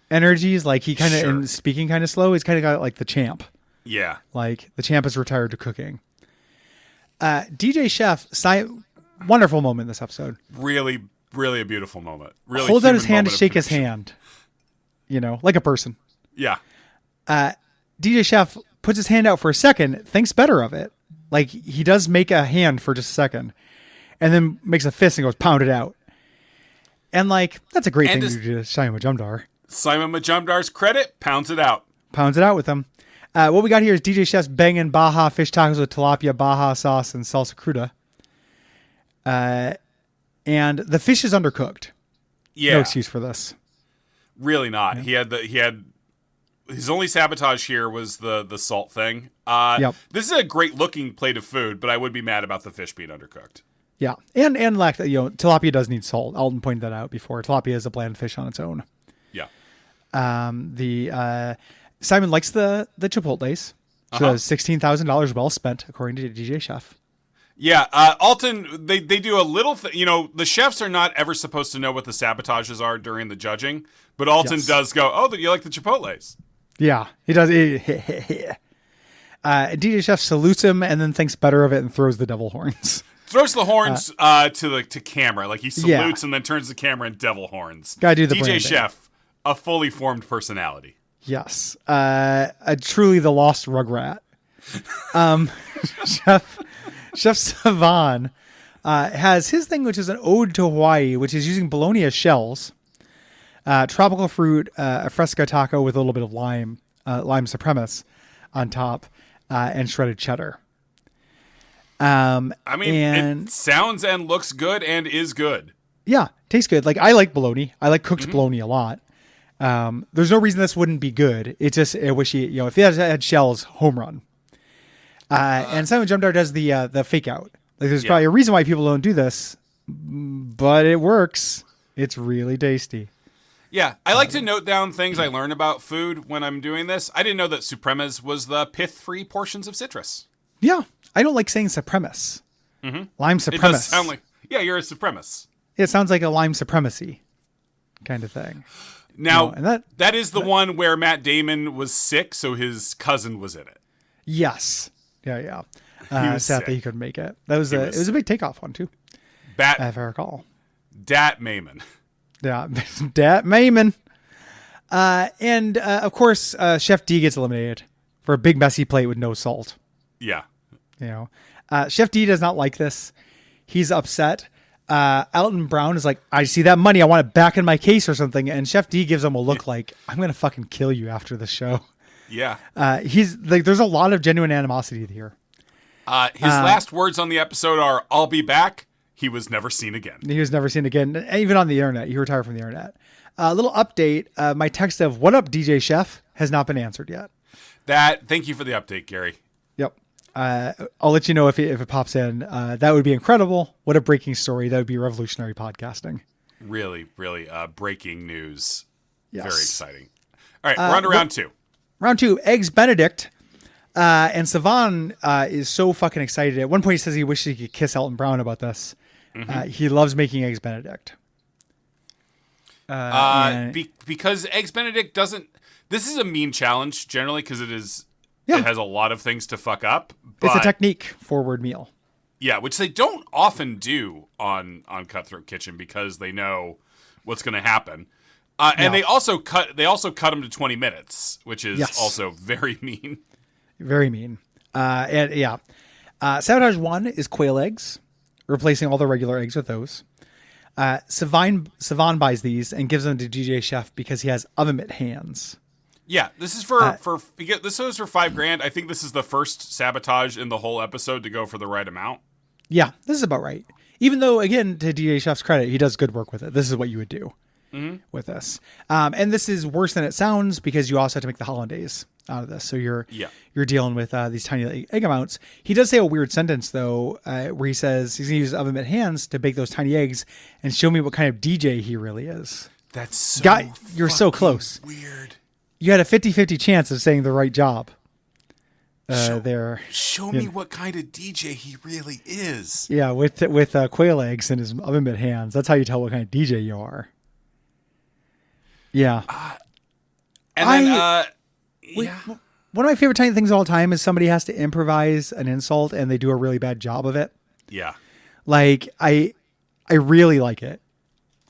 energies. Like he kind of, and speaking kind of slow, he's kind of got like the champ. Yeah. Like the champ is retired to cooking. DJ Chef, wonderful moment in this episode. Really, really a beautiful moment. Really holds out his hand to shake his hand. Like a person. Yeah. DJ Chef puts his hand out for a second, thinks better of it. Like he does make a hand for just a second and then makes a fist and goes pound it out. And like, that's a great thing to do to Simon Majumdar. Simon Majumdar's credit, pounds it out. Pounds it out with him. What we got here is DJ Chef's banging Baja fish tacos with tilapia, Baja sauce, and salsa cruda. And the fish is undercooked. Yeah. No excuse for this. Really not. Yeah. He had his only sabotage here was the salt thing. This is a great looking plate of food, but I would be mad about the fish being undercooked. Yeah. And tilapia does need salt. Alton pointed that out before. Tilapia is a bland fish on its own. Yeah. Simon likes the Chipotles. So $16,000 well spent, according to DJ Chef. Yeah, Alton, they do a little the chefs are not ever supposed to know what the sabotages are during the judging, but Alton does go, oh, you like the Chipotles. Yeah, he does. DJ Chef salutes him and then thinks better of it and throws the devil horns. Throws the horns to camera. Like he salutes and then turns the camera and devil horns. Gotta do the DJ branding. Chef, a fully formed personality. Yes. Truly the lost Rugrat. Chef Savan has his thing, which is an ode to Hawaii, which is using bologna as shells, tropical fruit, a fresca taco with a little bit of lime supremus on top, and shredded cheddar. It sounds and looks good and is good. Yeah, tastes good. Like I like bologna. I like cooked bologna a lot. There's no reason this wouldn't be good. It's just I wish if he had shells, home run. And Simon Jumdar does the fake out. Like there's probably a reason why people don't do this, but it works. It's really tasty. Yeah, I like to note down things I learn about food when I'm doing this. I didn't know that Supremas was the pith-free portions of citrus. Yeah, I don't like saying supremus. Lime supremus. It does sound like, you're a supremus. It sounds like a lime supremacy kind of thing. Now, that is the one where Matt Damon was sick, so his cousin was in it. Yes. Yeah. Sad that he couldn't make it. It was a big takeoff one too. If I recall. Dat Mayman. Yeah, Dat Mayman. And of course, Chef D gets eliminated for a big messy plate with no salt. Yeah. Chef D does not like this. He's upset. Alton Brown is like, I see that money. I want it back in my case or something. And Chef D gives him a look like, I'm going to fucking kill you after the show. Yeah. He's like, there's a lot of genuine animosity here. His last words on the episode are, I'll be back. He was never seen again. He was never seen again. Even on the internet. He retired from the internet. A little update. My text of what up, DJ Chef has not been answered yet. Thank you for the update, Gary. Yep. I'll let you know if it pops in. That would be incredible. What a breaking story. That would be revolutionary podcasting. Really, really breaking news. Yes. Very exciting. All right, we're on to round two. Round two, Eggs Benedict. And Savan is so fucking excited. At one point he says he wishes he could kiss Alton Brown about this. He loves making Eggs Benedict. Because Eggs Benedict doesn't... This is a mean challenge, generally, because it is it has a lot of things to fuck up. But, it's a technique forward meal. Yeah, which they don't often do on Cutthroat Kitchen because they know what's going to happen. And they also cut them to 20 minutes, which is also very mean. Very mean. Sabotage 1 is quail eggs, replacing all the regular eggs with those. Savan buys these and gives them to DJ Chef because he has oven mitt hands. Yeah, this is for this was for $5,000. I think this is the first sabotage in the whole episode to go for the right amount. Yeah, this is about right. Even though, again, to DJ Chef's credit, he does good work with it. This is what you would do with this. And this is worse than it sounds because you also have to make the hollandaise out of this. So you're dealing with these tiny egg amounts. He does say a weird sentence, though, where he says he's going to use oven mitt hands to bake those tiny eggs and show me what kind of DJ he really is. That's so you're so close. Weird. You had a 50-50 chance of saying the right job. Show me what kind of DJ he really is. Yeah, with quail eggs in his oven mitt hands. That's how you tell what kind of DJ you are. Yeah. One of my favorite tiny things of all time is somebody has to improvise an insult and they do a really bad job of it. Yeah. Like, I really like it.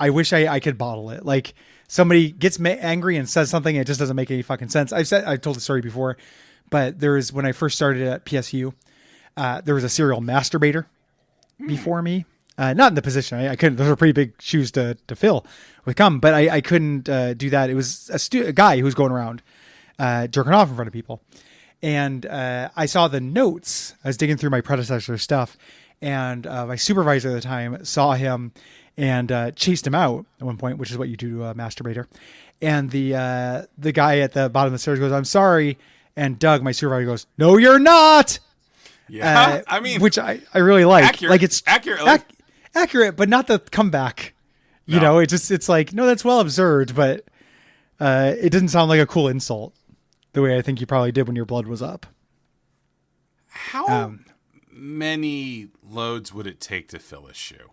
I wish I could bottle it. Like, somebody gets angry and says something and it just doesn't make any fucking sense. I've told the story before. But when I first started at PSU, there was a serial masturbator before me. Not in the position. I couldn't. Those were pretty big shoes to fill with cum. But I couldn't do that. It was a guy who was going around jerking off in front of people. And I saw the notes. I was digging through my predecessor stuff. And my supervisor at the time saw him and chased him out at one point, which is what you do to a masturbator. And the guy at the bottom of the stairs goes, "I'm sorry." And Doug, my supervisor, goes, "No, you're not." Yeah, I mean, which I really like. Accurate, like it's accurate, accurate, but not the comeback. You know, it's like, no, that's well observed, but it doesn't sound like a cool insult the way I think you probably did when your blood was up. How many loads would it take to fill a shoe?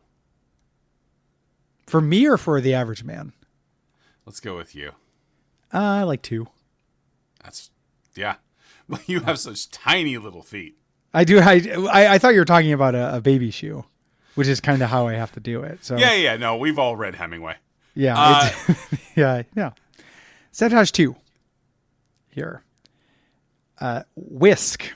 For me or for the average man? Let's go with you. Like 2. Yeah. Well, you have such tiny little feet. I do. I thought you were talking about a baby shoe, which is kind of how I have to do it. So yeah. No, we've all read Hemingway. Yeah. Yeah. Sabotage 2 here. Whisk.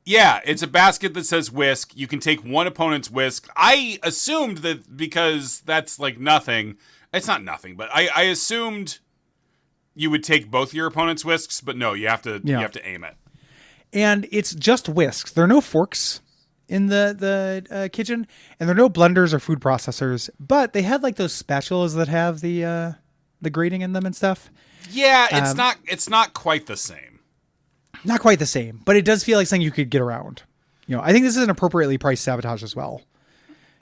Yeah, it's a basket that says whisk. You can take one opponent's whisk. I assumed that because that's like nothing. It's not nothing, but I assumed you would take both your opponent's whisks, but no, you have to aim it. And it's just whisks. There are no forks in the kitchen, and there are no blenders or food processors, but they had like those spatulas that have the grating in them and stuff. Yeah, it's not quite the same. Not quite the same, but it does feel like something you could get around. You know, I think this is an appropriately priced sabotage as well.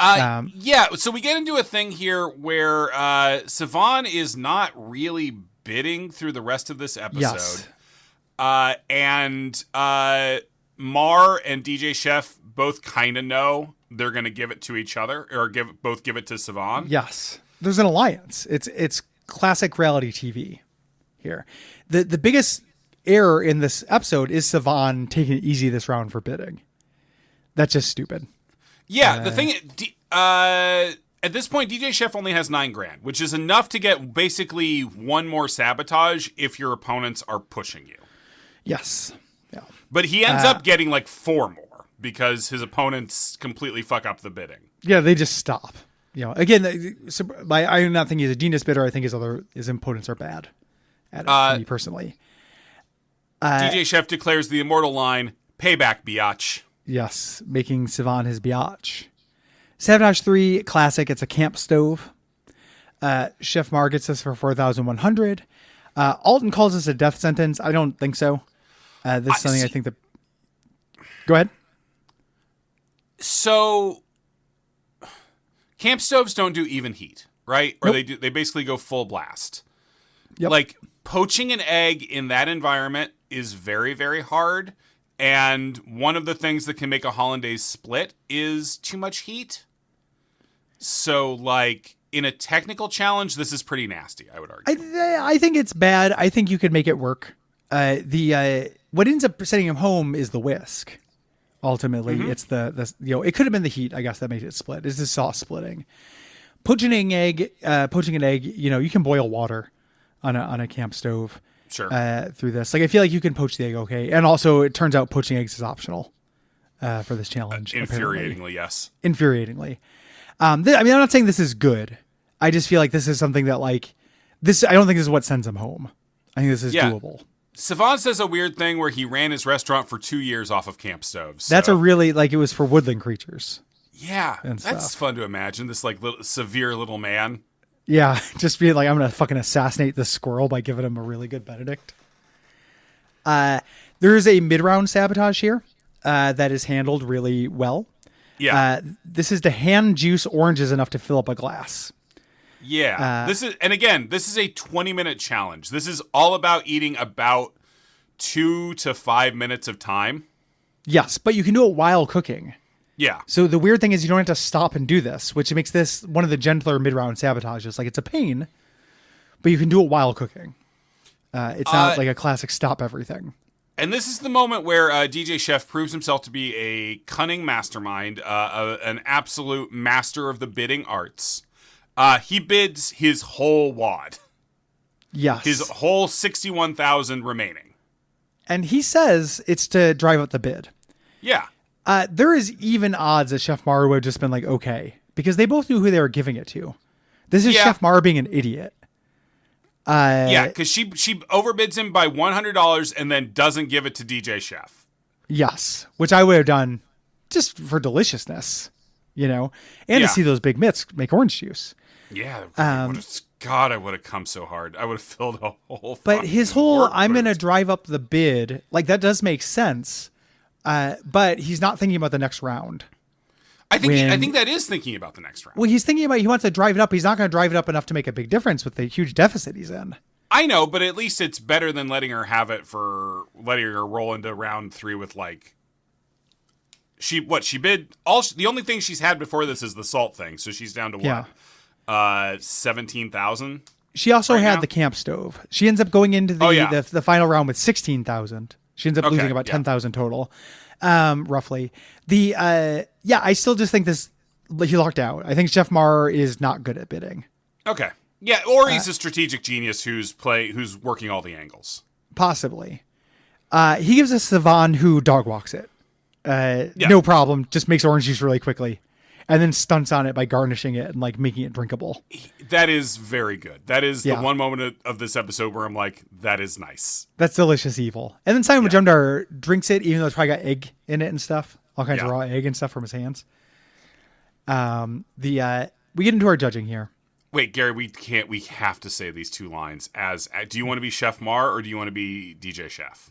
Yeah, so we get into a thing here where Savan is not really bidding through the rest of this episode. Yes. And Mar and DJ Chef both kind of know they're going to give it to each other or both give it to Savan. Yes. There's an alliance. It's classic reality TV here. The biggest error in this episode is Savan taking it easy this round for bidding. That's just stupid. Yeah, the thing at this point, DJ Chef only has $9,000, which is enough to get basically one more sabotage if your opponents are pushing you. Yes. Yeah. But he ends up getting like 4 more because his opponents completely fuck up the bidding. Yeah, they just stop. You know, again, I do not think he's a genius bidder. I think his opponents are bad at it, for me personally. DJ Chef declares the immortal line, "Payback, biatch." Yes, making Savan his biatch. Sabotage 3, classic. It's a camp stove. Chef Mar gets this for 4,100. Alton calls this a death sentence. I don't think so. This is something I think that... Go ahead. So, camp stoves don't do even heat, right? Or nope. they basically go full blast. Yep. Like, poaching an egg in that environment is very, very hard. And one of the things that can make a hollandaise split is too much heat. So, like, in a technical challenge, this is pretty nasty, I would argue. I think it's bad. I think you could make it work. What ends up sending him home is the whisk. Ultimately, it's the it could have been the heat, I guess, that made it split. It's the sauce splitting. Poaching an egg, you can boil water on a camp stove. Sure. Through this, like I feel like you can poach the egg, okay, and also it turns out poaching eggs is optional for this challenge. Infuriatingly, yes. Infuriatingly. I'm not saying this is good. I just feel like this is something that like this. I don't think this is what sends him home. I think this is doable. Savant says a weird thing where he ran his restaurant for 2 years off of camp stoves. That's a really like it was for woodland creatures. Yeah, that's fun to imagine. This like severe little man. Yeah, just being like, I'm gonna fucking assassinate this squirrel by giving him a really good Benedict. There is a mid-round sabotage here that is handled really well. Yeah, this is to hand juice oranges enough to fill up a glass. Yeah, this is a 20-minute challenge. This is all about eating about 2 to 5 minutes of time. Yes, but you can do it while cooking. Yeah. So the weird thing is you don't have to stop and do this, which makes this one of the gentler mid-round sabotages. Like it's a pain, but you can do it while cooking. It's not like a classic stop everything. And this is the moment where DJ Chef proves himself to be a cunning mastermind, an absolute master of the bidding arts. He bids his whole wad. Yes. His whole 61,000 remaining. And he says it's to drive up the bid. Yeah. There is even odds that Chef Mara would have just been like, okay, because they both knew who they were giving it to. This is Chef Mara being an idiot. Because she overbids him by $100 and then doesn't give it to DJ Chef. Yes, which I would have done just for deliciousness, and to see those big mitts make orange juice. Yeah, God, I would have come so hard. I would have filled a whole. But his whole "I'm going to drive up the bid" like that does make sense. But he's not thinking about the next round. I think that is thinking about the next round. Well, he's thinking about he wants to drive it up. He's not going to drive it up enough to make a big difference with the huge deficit he's in. I know, but at least it's better than letting her letting her roll into round 3 with like she bid the only thing she's had before this is the salt thing, so she's down to what 17,000. She also had the camp stove. She ends up going into the final round with 16,000. She ends up losing about 10,000 total, roughly. I still just think he lucked out. I think Chef Mar is not good at bidding. Okay. Yeah, or he's a strategic genius who's working all the angles. Possibly. He gives us Savan who dog walks it. No problem. Just makes orange juice really quickly. And then stunts on it by garnishing it and like making it drinkable. That is very good. That is the one moment of this episode where I'm like, that is nice. That's delicious evil. And then Simon Majumdar drinks it, even though it's probably got egg in it and stuff. All kinds of raw egg and stuff from his hands. We get into our judging here. Wait, Gary, we have to say these 2 lines do you want to be Chef Mar or do you want to be DJ Chef?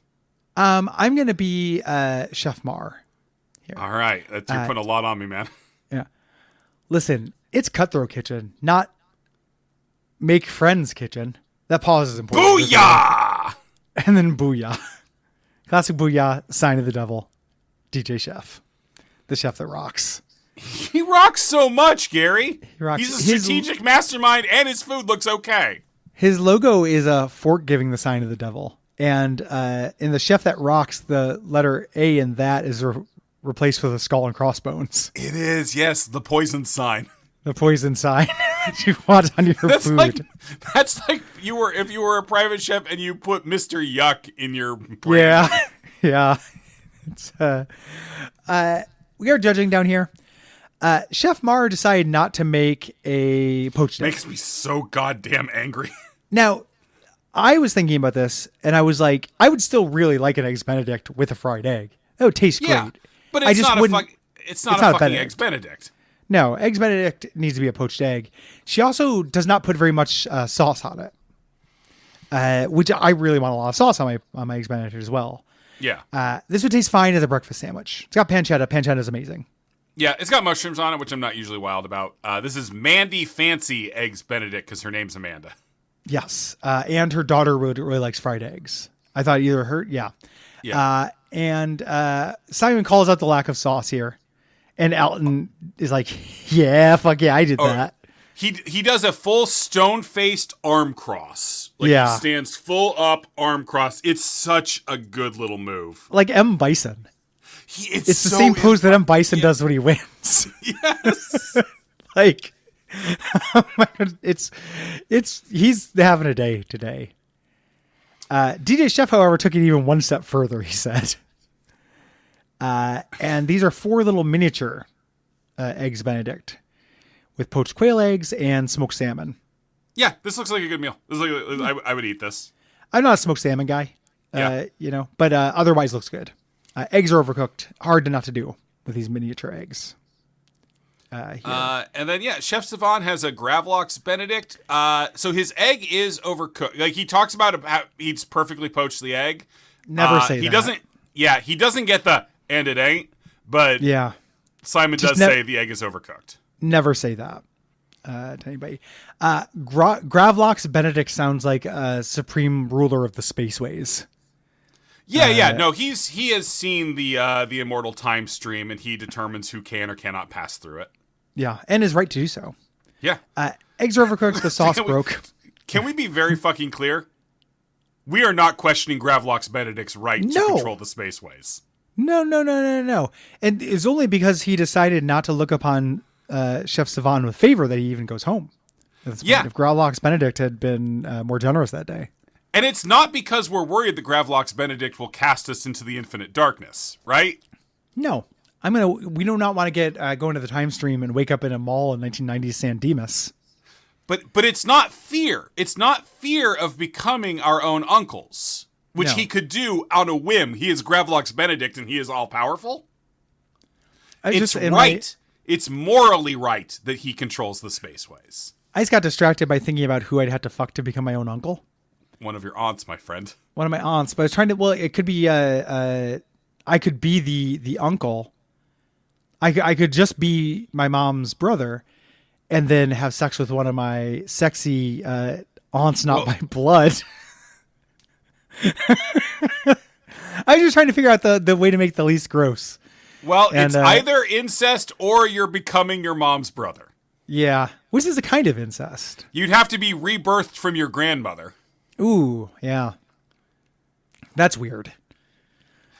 I'm going to be Chef Mar here. All right. You're putting a lot on me, man. Yeah. Listen, it's Cutthroat Kitchen, not Make Friends Kitchen. That pause is important. Booyah! And then booyah. Classic booyah, sign of the devil. DJ Chef. The chef that rocks. He rocks so much, Gary. He rocks. He's a strategic mastermind and his food looks okay. His logo is a fork giving the sign of the devil. And in the chef that rocks, the letter A in that is replaced with a skull and crossbones. It is, yes, the poison sign. The poison sign that you want on your food. That's like if you were a private chef and you put Mr. Yuck in your brand. Yeah. It's, we are judging down here. Chef Mar decided not to make a poached egg. Makes me so goddamn angry. Now, I was thinking about this, and I was like, I would still really like an Eggs Benedict with a fried egg. That would taste great. But it's not a fucking Eggs Benedict. No, Eggs Benedict needs to be a poached egg. She also does not put very much sauce on it, which I really want a lot of sauce on my Eggs Benedict as well. Yeah. This would taste fine as a breakfast sandwich. It's got pancetta. Pancetta is amazing. Yeah, it's got mushrooms on it, which I'm not usually wild about. This is Mandy Fancy Eggs Benedict because her name's Amanda. Yes, and her daughter really likes fried eggs. I thought either her, and Simon calls out the lack of sauce here, and Alton is like, "Yeah, fuck yeah, I did that." He does a full stone-faced arm cross. Like he stands full up, arm crossed. It's such a good little move. Like M. Bison. It's the so same pose that M. Bison does when he wins. Yes. Like, oh my God, he's having a day today. DJ Chef, however, took it even one step further, he said. And these are 4 little miniature eggs Benedict with poached quail eggs and smoked salmon. Yeah, this looks like a good meal. I would eat this. I'm not a smoked salmon guy, but otherwise looks good. Eggs are overcooked. Hard not to do with these miniature eggs. And then, Chef Sivan has a Gravlox Benedict. So his egg is overcooked. Like, he talks about how he's perfectly poached the egg. Never say he that. He doesn't get the, and it ain't, but Simon does say the egg is overcooked. Never say that to anybody. Gravlox Benedict sounds like a supreme ruler of the spaceways. No, he has seen the immortal time stream, and he determines who can or cannot pass through it. Yeah, and is right to do so. Yeah. Eggs are overcooked, the sauce broke. Can we be very fucking clear? We are not questioning Gravlox Benedict's right to control the spaceways. No. And it's only because he decided not to look upon Chef Sivan with favor that he even goes home. If Gravlox Benedict had been more generous that day. And it's not because we're worried that Gravlox Benedict will cast us into the infinite darkness, right? No. We do not want to get go into the time stream and wake up in a mall in 1990s San Dimas. But it's not fear. It's not fear of becoming our own uncles, which he could do on a whim. He is Gravlox Benedict and he is all powerful. It's right. It's morally right that he controls the spaceways. I just got distracted by thinking about who I'd have to fuck to become my own uncle. One of your aunts, my friend. One of my aunts, but I was trying to. Well, it could be. I could be the uncle. I could just be my mom's brother, and then have sex with one of my sexy aunts, not by blood. I'm just trying to figure out the way to make the least gross. Well, it's either incest or you're becoming your mom's brother. Yeah, which is a kind of incest. You'd have to be rebirthed from your grandmother. Ooh, yeah. That's weird.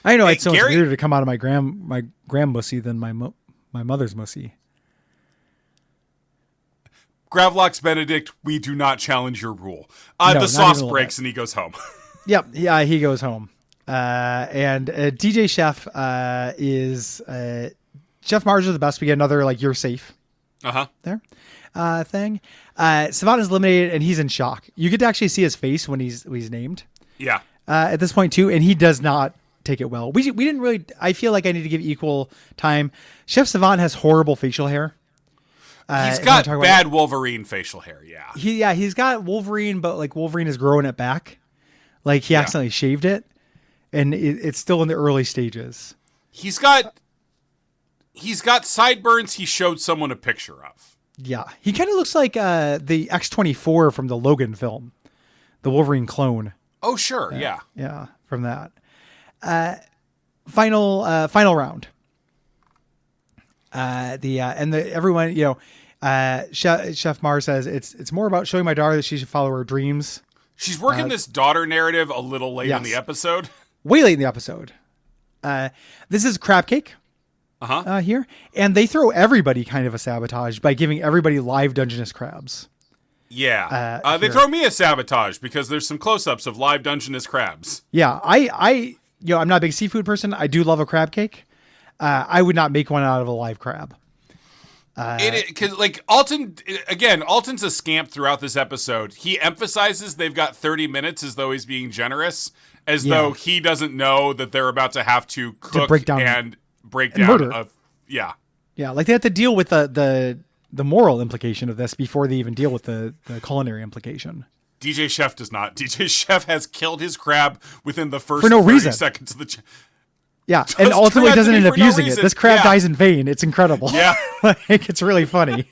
I know it's so much weirder to come out of my grandmussy than my mother's mussy. Gravlox Benedict, we do not challenge your rule. The sauce breaks and he goes home. Yep, yeah, he goes home. And DJ Chef is Chef Mars are the best. We get another you're safe. There. Thing. Sivan is eliminated and he's in shock. You get to actually see his face when he's named. Yeah. At this point too, and he does not take it well. We didn't really. I feel like I need to give equal time. Chef Sivan has horrible facial hair. He's got bad Wolverine facial hair. Yeah. He's got Wolverine, but Wolverine is growing it back. He accidentally shaved it, and it's still in the early stages. He's got sideburns he showed someone a picture of. Yeah. He kind of looks like the X-24 from the Logan film, the Wolverine clone. Oh, sure. Yeah. Yeah. From that. Final round. Everyone, Chef Mars says it's more about showing my daughter that she should follow her dreams. She's working this daughter narrative a little late in the episode. Way late in the episode. This is crab cake. Here, and they throw everybody kind of a sabotage by giving everybody live Dungeness crabs. Yeah, they throw me a sabotage because there's some close-ups of live Dungeness crabs. Yeah, I'm not a big seafood person. I do love a crab cake. I would not make one out of a live crab. Because Alton's a scamp throughout this episode. He emphasizes they've got 30 minutes as though he's being generous, as though he doesn't know that they're about to have to cook and break down murder. Yeah, they have to deal with the moral implication of this before they even deal with the culinary implication. DJ Chef does not. DJ Chef has killed his crab within the first for no 30 reason. Seconds of the and ultimately doesn't end up using it. This crab dies in vain. It's incredible. Yeah. It's really funny.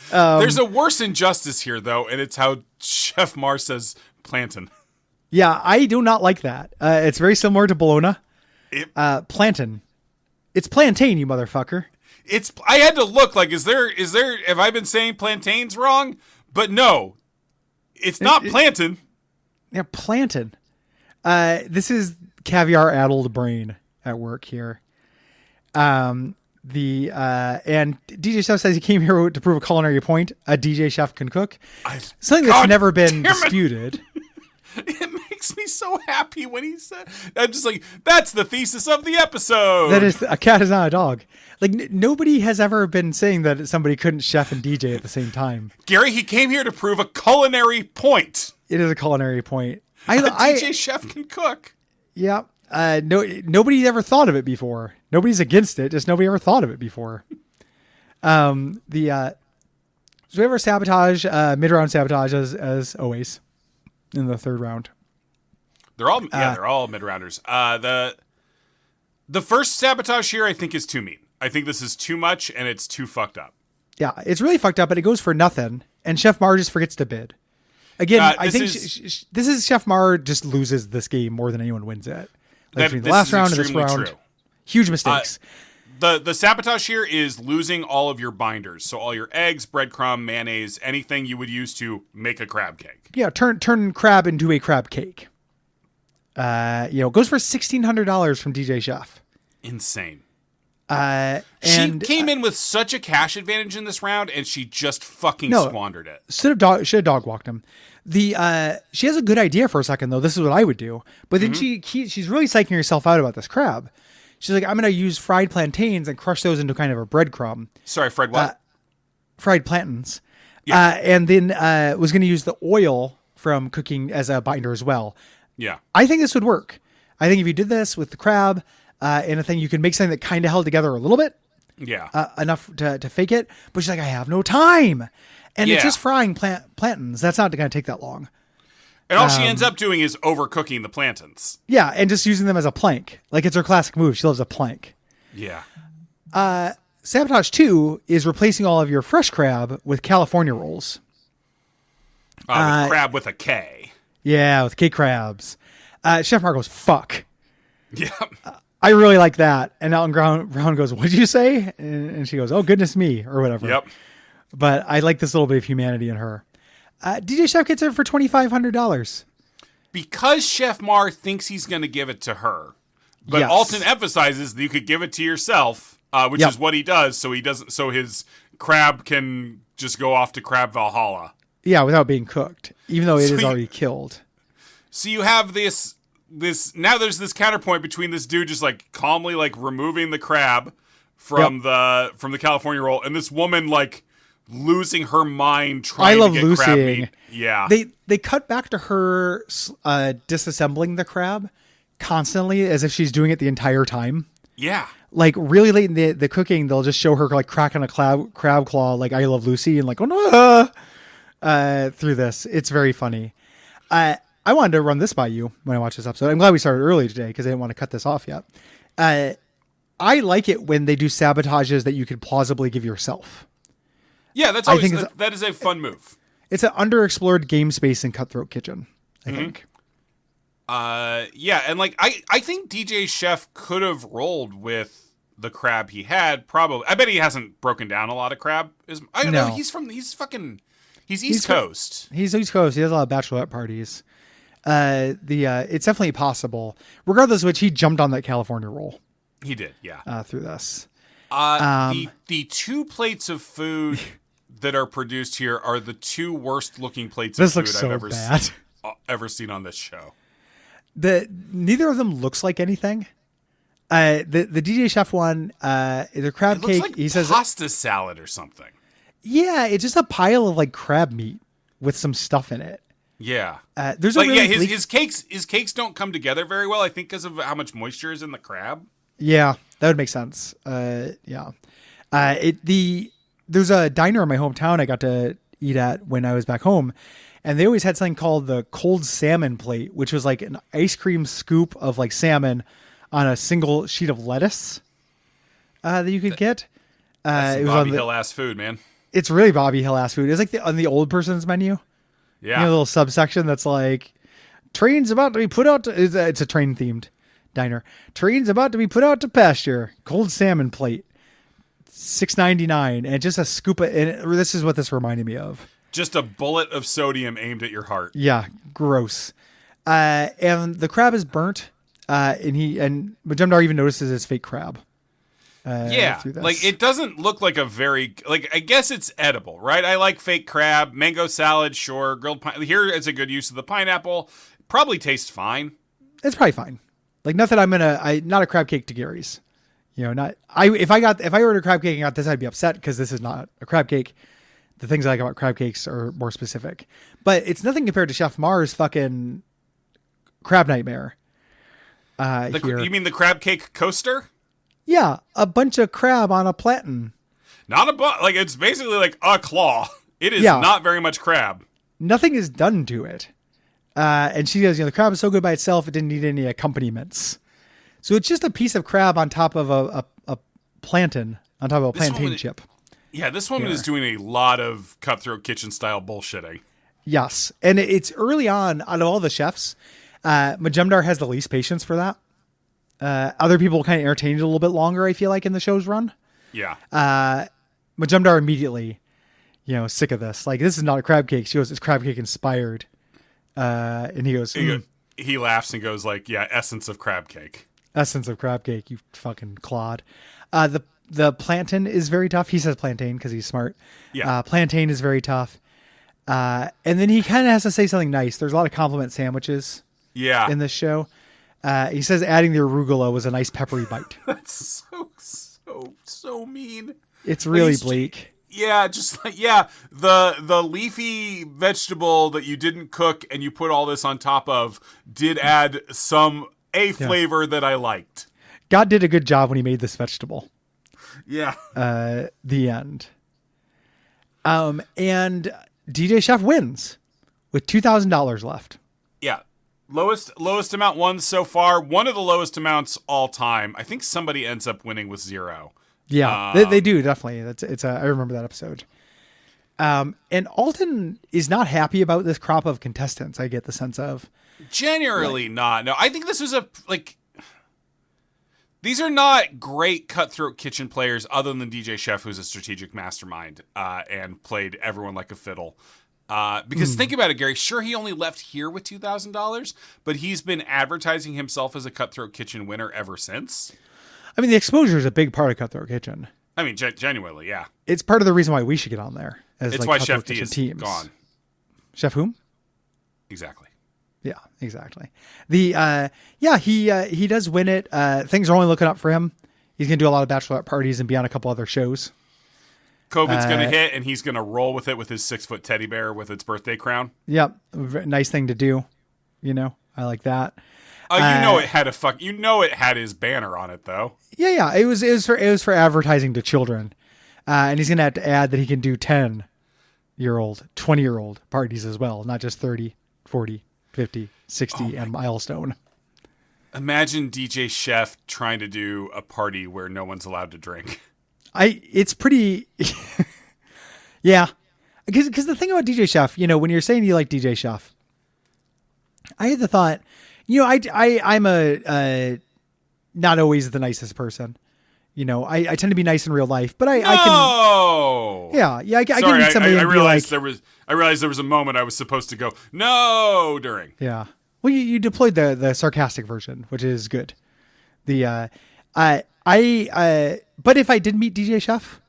There's a worse injustice here, though, and it's how Chef Mars says plantain. Yeah, I do not like that. It's very similar to bologna. Plantain. It's plantain, you motherfucker. I had to look is there have I been saying plantains wrong? But no. It's not plantain. Yeah, plantain. This is caviar-addled brain at work here. And DJ Chef says he came here to prove a culinary point. A DJ Chef can cook. Something that's never been disputed. It makes me so happy when he said, I'm just like, that's the thesis of the episode. That is, a cat is not a dog. Like, nobody has ever been saying that somebody couldn't chef and DJ at the same time. Gary, he came here to prove a culinary point. It is a culinary point. A DJ Chef can cook. Yeah. Nobody ever thought of it before. Nobody's against it. Just nobody ever thought of it before. So we have our sabotage, mid-round sabotage as always in the third round. They're all mid-rounders. The first sabotage here I think is too mean. I think this is too much and it's too fucked up. Yeah, it's really fucked up, but it goes for nothing. And Chef Mar just forgets to bid. Again, I think this is Chef Mar just loses this game more than anyone wins it. Like between the last round and this round, true. Huge mistakes. The sabotage here is losing all of your binders. So all your eggs, breadcrumb, mayonnaise, anything you would use to make a crab cake. Yeah, turn crab into a crab cake. Goes for $1,600 from DJ Chef. Insane. She came in with such a cash advantage in this round, and she just fucking squandered it. Should have dog walked him. She has a good idea for a second though. This is what I would do, but then she's really psyching herself out about this crab. She's like, I'm going to use fried plantains and crush those into kind of a breadcrumb. Sorry, fried what? Fried plantains. Yeah. And then was going to use the oil from cooking as a binder as well. Yeah. I think this would work. I think if you did this with the crab and a thing, you could make something that kind of held together a little bit. Yeah. Enough to fake it. But she's like, I have no time. And it's just frying plantains. That's not going to take that long. And all she ends up doing is overcooking the plantains. Yeah, and just using them as a plank. Like, it's her classic move. She loves a plank. Yeah. Sabotage 2 is replacing all of your fresh crab with California rolls. With crab with a K. Yeah, with K crabs. Chef Mar goes, fuck. Yeah. I really like that. And Alton Brown goes, what'd you say? And she goes, oh, goodness me, or whatever. Yep. But I like this little bit of humanity in her. DJ Chef gets it for $2,500. Because Chef Mar thinks he's going to give it to her. But Alton emphasizes that you could give it to yourself, which is what he does. So his crab can just go off to Crab Valhalla. Yeah, without being cooked, even though it is already killed. So you have this now there's this counterpoint between this dude just like calmly like removing the crab from the California roll and this woman like losing her mind trying to get crab meat. Yeah. They cut back to her disassembling the crab constantly as if she's doing it the entire time. Yeah. Like really late in the cooking, they'll just show her like cracking a crab claw like I Love Lucy and like, oh no, through this. It's very funny. I wanted to run this by you when I watched this episode. I'm glad we started early today because I didn't want to cut this off yet. I like it when they do sabotages that you could plausibly give yourself. Yeah, that is a fun move. It's an underexplored game space in Cutthroat Kitchen, I think. Yeah, and like I think DJ Chef could have rolled with the crab he had. Probably, I bet he hasn't broken down a lot of crab. I don't know. He's East Coast. He's East Coast. He has a lot of bachelorette parties. It's definitely possible. Regardless of which, he jumped on that California roll. He did, yeah. Through this. The two plates of food that are produced here are the two worst looking plates of food I've ever seen on this show. Neither of them looks like anything. The DJ Chef one, the crab cake. Like he says pasta salad or something. Yeah, it's just a pile of like crab meat with some stuff in it. Yeah, there's like his cakes don't come together very well. I think because of how much moisture is in the crab. Yeah, that would make sense. Yeah, there's a diner in my hometown I got to eat at when I was back home, and they always had something called the cold salmon plate, which was like an ice cream scoop of like salmon on a single sheet of lettuce that you could get. That's some Bobby Hill ass food, man. It's really Bobby Hill ass food. It's like on the old person's menu. Yeah, a little subsection that's like train's about to be put out. It's a train themed diner. Train's about to be put out to pasture. Cold salmon plate, $6.99, and just a scoop of. And this is what this reminded me of. Just a bullet of sodium aimed at your heart. Yeah, gross. And the crab is burnt. And Majumdar even notices it's fake crab. Through this. Like it doesn't look like a very like. I guess it's edible, right? I like fake crab, mango salad, sure. Grilled here is a good use of the pineapple. Probably tastes fine. It's probably fine. Like nothing. Not a crab cake to Gary's. If I ordered a crab cake and got this, I'd be upset because this is not a crab cake. The things I like about crab cakes are more specific, but it's nothing compared to Chef Mars' fucking crab nightmare. You mean the crab cake coaster? Yeah, a bunch of crab on a plantain. Not a like it's basically like a claw. It is not very much crab. Nothing is done to it. And she goes, the crab is so good by itself, it didn't need any accompaniments. So it's just a piece of crab on top of a plantain, on top of a plantain chip. Yeah, this woman is doing a lot of Cutthroat Kitchen style bullshitting. Yes. And it's early on, out of all the chefs, Majumdar has the least patience for that. Other people kind of entertained it a little bit longer, I feel like, in the show's run. Yeah. Majumdar immediately, sick of this. Like, this is not a crab cake. She goes, it's crab cake inspired. And he goes, he laughs and goes like, yeah, essence of crab cake. Essence of crab cake, you fucking clod. The plantain is very tough. He says plantain because he's smart. Yeah. Plantain is very tough. And then he kind of has to say something nice. There's a lot of compliment sandwiches. Yeah. In this show. He says adding the arugula was a nice peppery bite. That's so mean. It's really bleak. Yeah, just like the leafy vegetable that you didn't cook and you put all this on top of did add some flavor that I liked. God did a good job when he made this vegetable. Yeah. The end. And DJ Chef wins with $2,000 left. Yeah. Lowest amount won so far. One of the lowest amounts all time. I think somebody ends up winning with zero. Yeah, they do definitely. I remember that episode. And Alton is not happy about this crop of contestants. I get the sense of generally not. No, I think this was these are not great Cutthroat Kitchen players, other than DJ Chef, who's a strategic mastermind and played everyone like a fiddle. Because think about it, Gary. Sure, he only left here with $2,000, but he's been advertising himself as a Cutthroat Kitchen winner ever since. I mean, the exposure is a big part of Cutthroat Kitchen. I mean, genuinely, yeah. It's part of the reason why we should get on there. It's why Chef D is gone. Chef whom? Exactly. Yeah, exactly. He does win it. Things are only looking up for him. He's going to do a lot of bachelorette parties and be on a couple other shows. COVID's going to hit, and he's going to roll with it with his 6-foot teddy bear with its birthday crown. Yep, nice thing to do. I like that. It had his banner on it though. Yeah. It was for advertising to children, and he's going to have to add that he can do 10-year-old, 20-year-old parties as well, not just 30, 40, 50, 60, and milestone. Imagine DJ Chef trying to do a party where no one's allowed to drink. It's pretty, yeah. Because the thing about DJ Chef, when you're saying you like DJ Chef, I had the thought, I'm a not always the nicest person. I tend to be nice in real life, but I can. Yeah. I can meet somebody and realized there was a moment I was supposed to go no during. Yeah. Well, you deployed the sarcastic version, which is good. But if I did meet DJ Chef,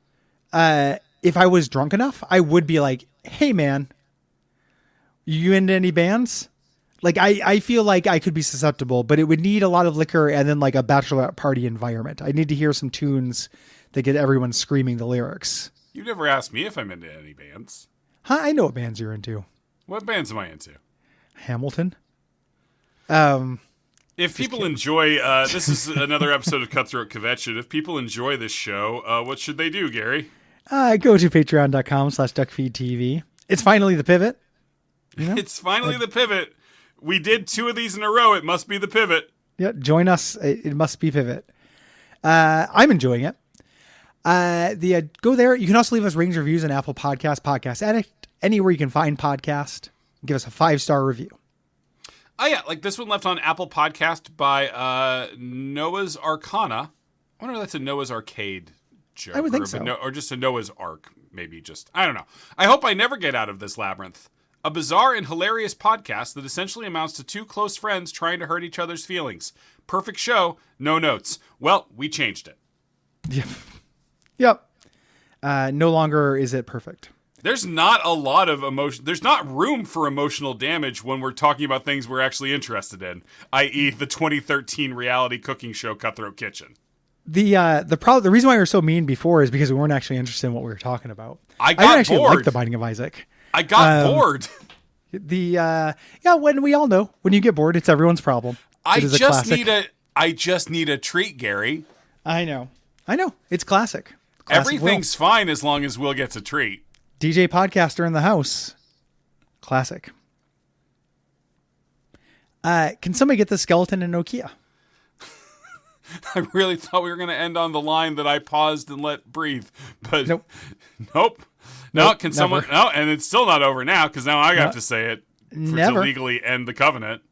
if I was drunk enough, I would be like, hey man, you into any bands? Like, I feel like I could be susceptible, but it would need a lot of liquor and then like a bachelorette party environment. I need to hear some tunes that get everyone screaming the lyrics. You never asked me if I'm into any bands. Huh? I know what bands you're into. What bands am I into? Hamilton. If people enjoy, this is another episode of Cutthroat Kvetchin. If people enjoy this show, what should they do, Gary? Go to patreon.com/Duckfeed.tv. It's finally the pivot. It's finally the pivot. We did 2 of these in a row. It must be the pivot. Yeah, join us. It must be pivot. I'm enjoying it. Go there. You can also leave us ratings, reviews on Apple Podcasts, Podcast Addict, anywhere you can find podcast. Give us a 5-star review. Oh yeah, like this one left on Apple Podcast by Noah's Arcana. I wonder if that's a Noah's Arcade joke. I would think so. Or just a Noah's Ark, maybe just. I don't know. I hope I never get out of this labyrinth. A bizarre and hilarious podcast that essentially amounts to two close friends trying to hurt each other's feelings. Perfect show, no notes. Well, we changed it. Yep. Yep. No longer is it perfect. There's not a lot of emotion. There's not room for emotional damage when we're talking about things we're actually interested in, i.e. the 2013 reality cooking show Cutthroat Kitchen. The reason why we were so mean before is because we weren't actually interested in what we were talking about. I didn't actually bored. like The Binding of Isaac. I got bored. When we all know when you get bored, it's everyone's problem. I It is a classic. just need a treat, Gary. I know. It's classic. Everything's fine as long as Will gets a treat. DJ podcaster in the house. Classic. Can somebody get the skeleton in Nokia? I really thought we were going to end on the line that I paused and let breathe, but Nope. Nope. No, Nope, can never. someone? No, and it's still not over now because now I have No. to say it to Never. legally end the covenant.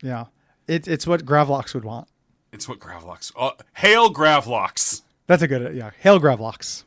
Yeah. It's what Gravlox would want. It's what Gravlox. Hail Gravlox. That's a good, Hail Gravlox.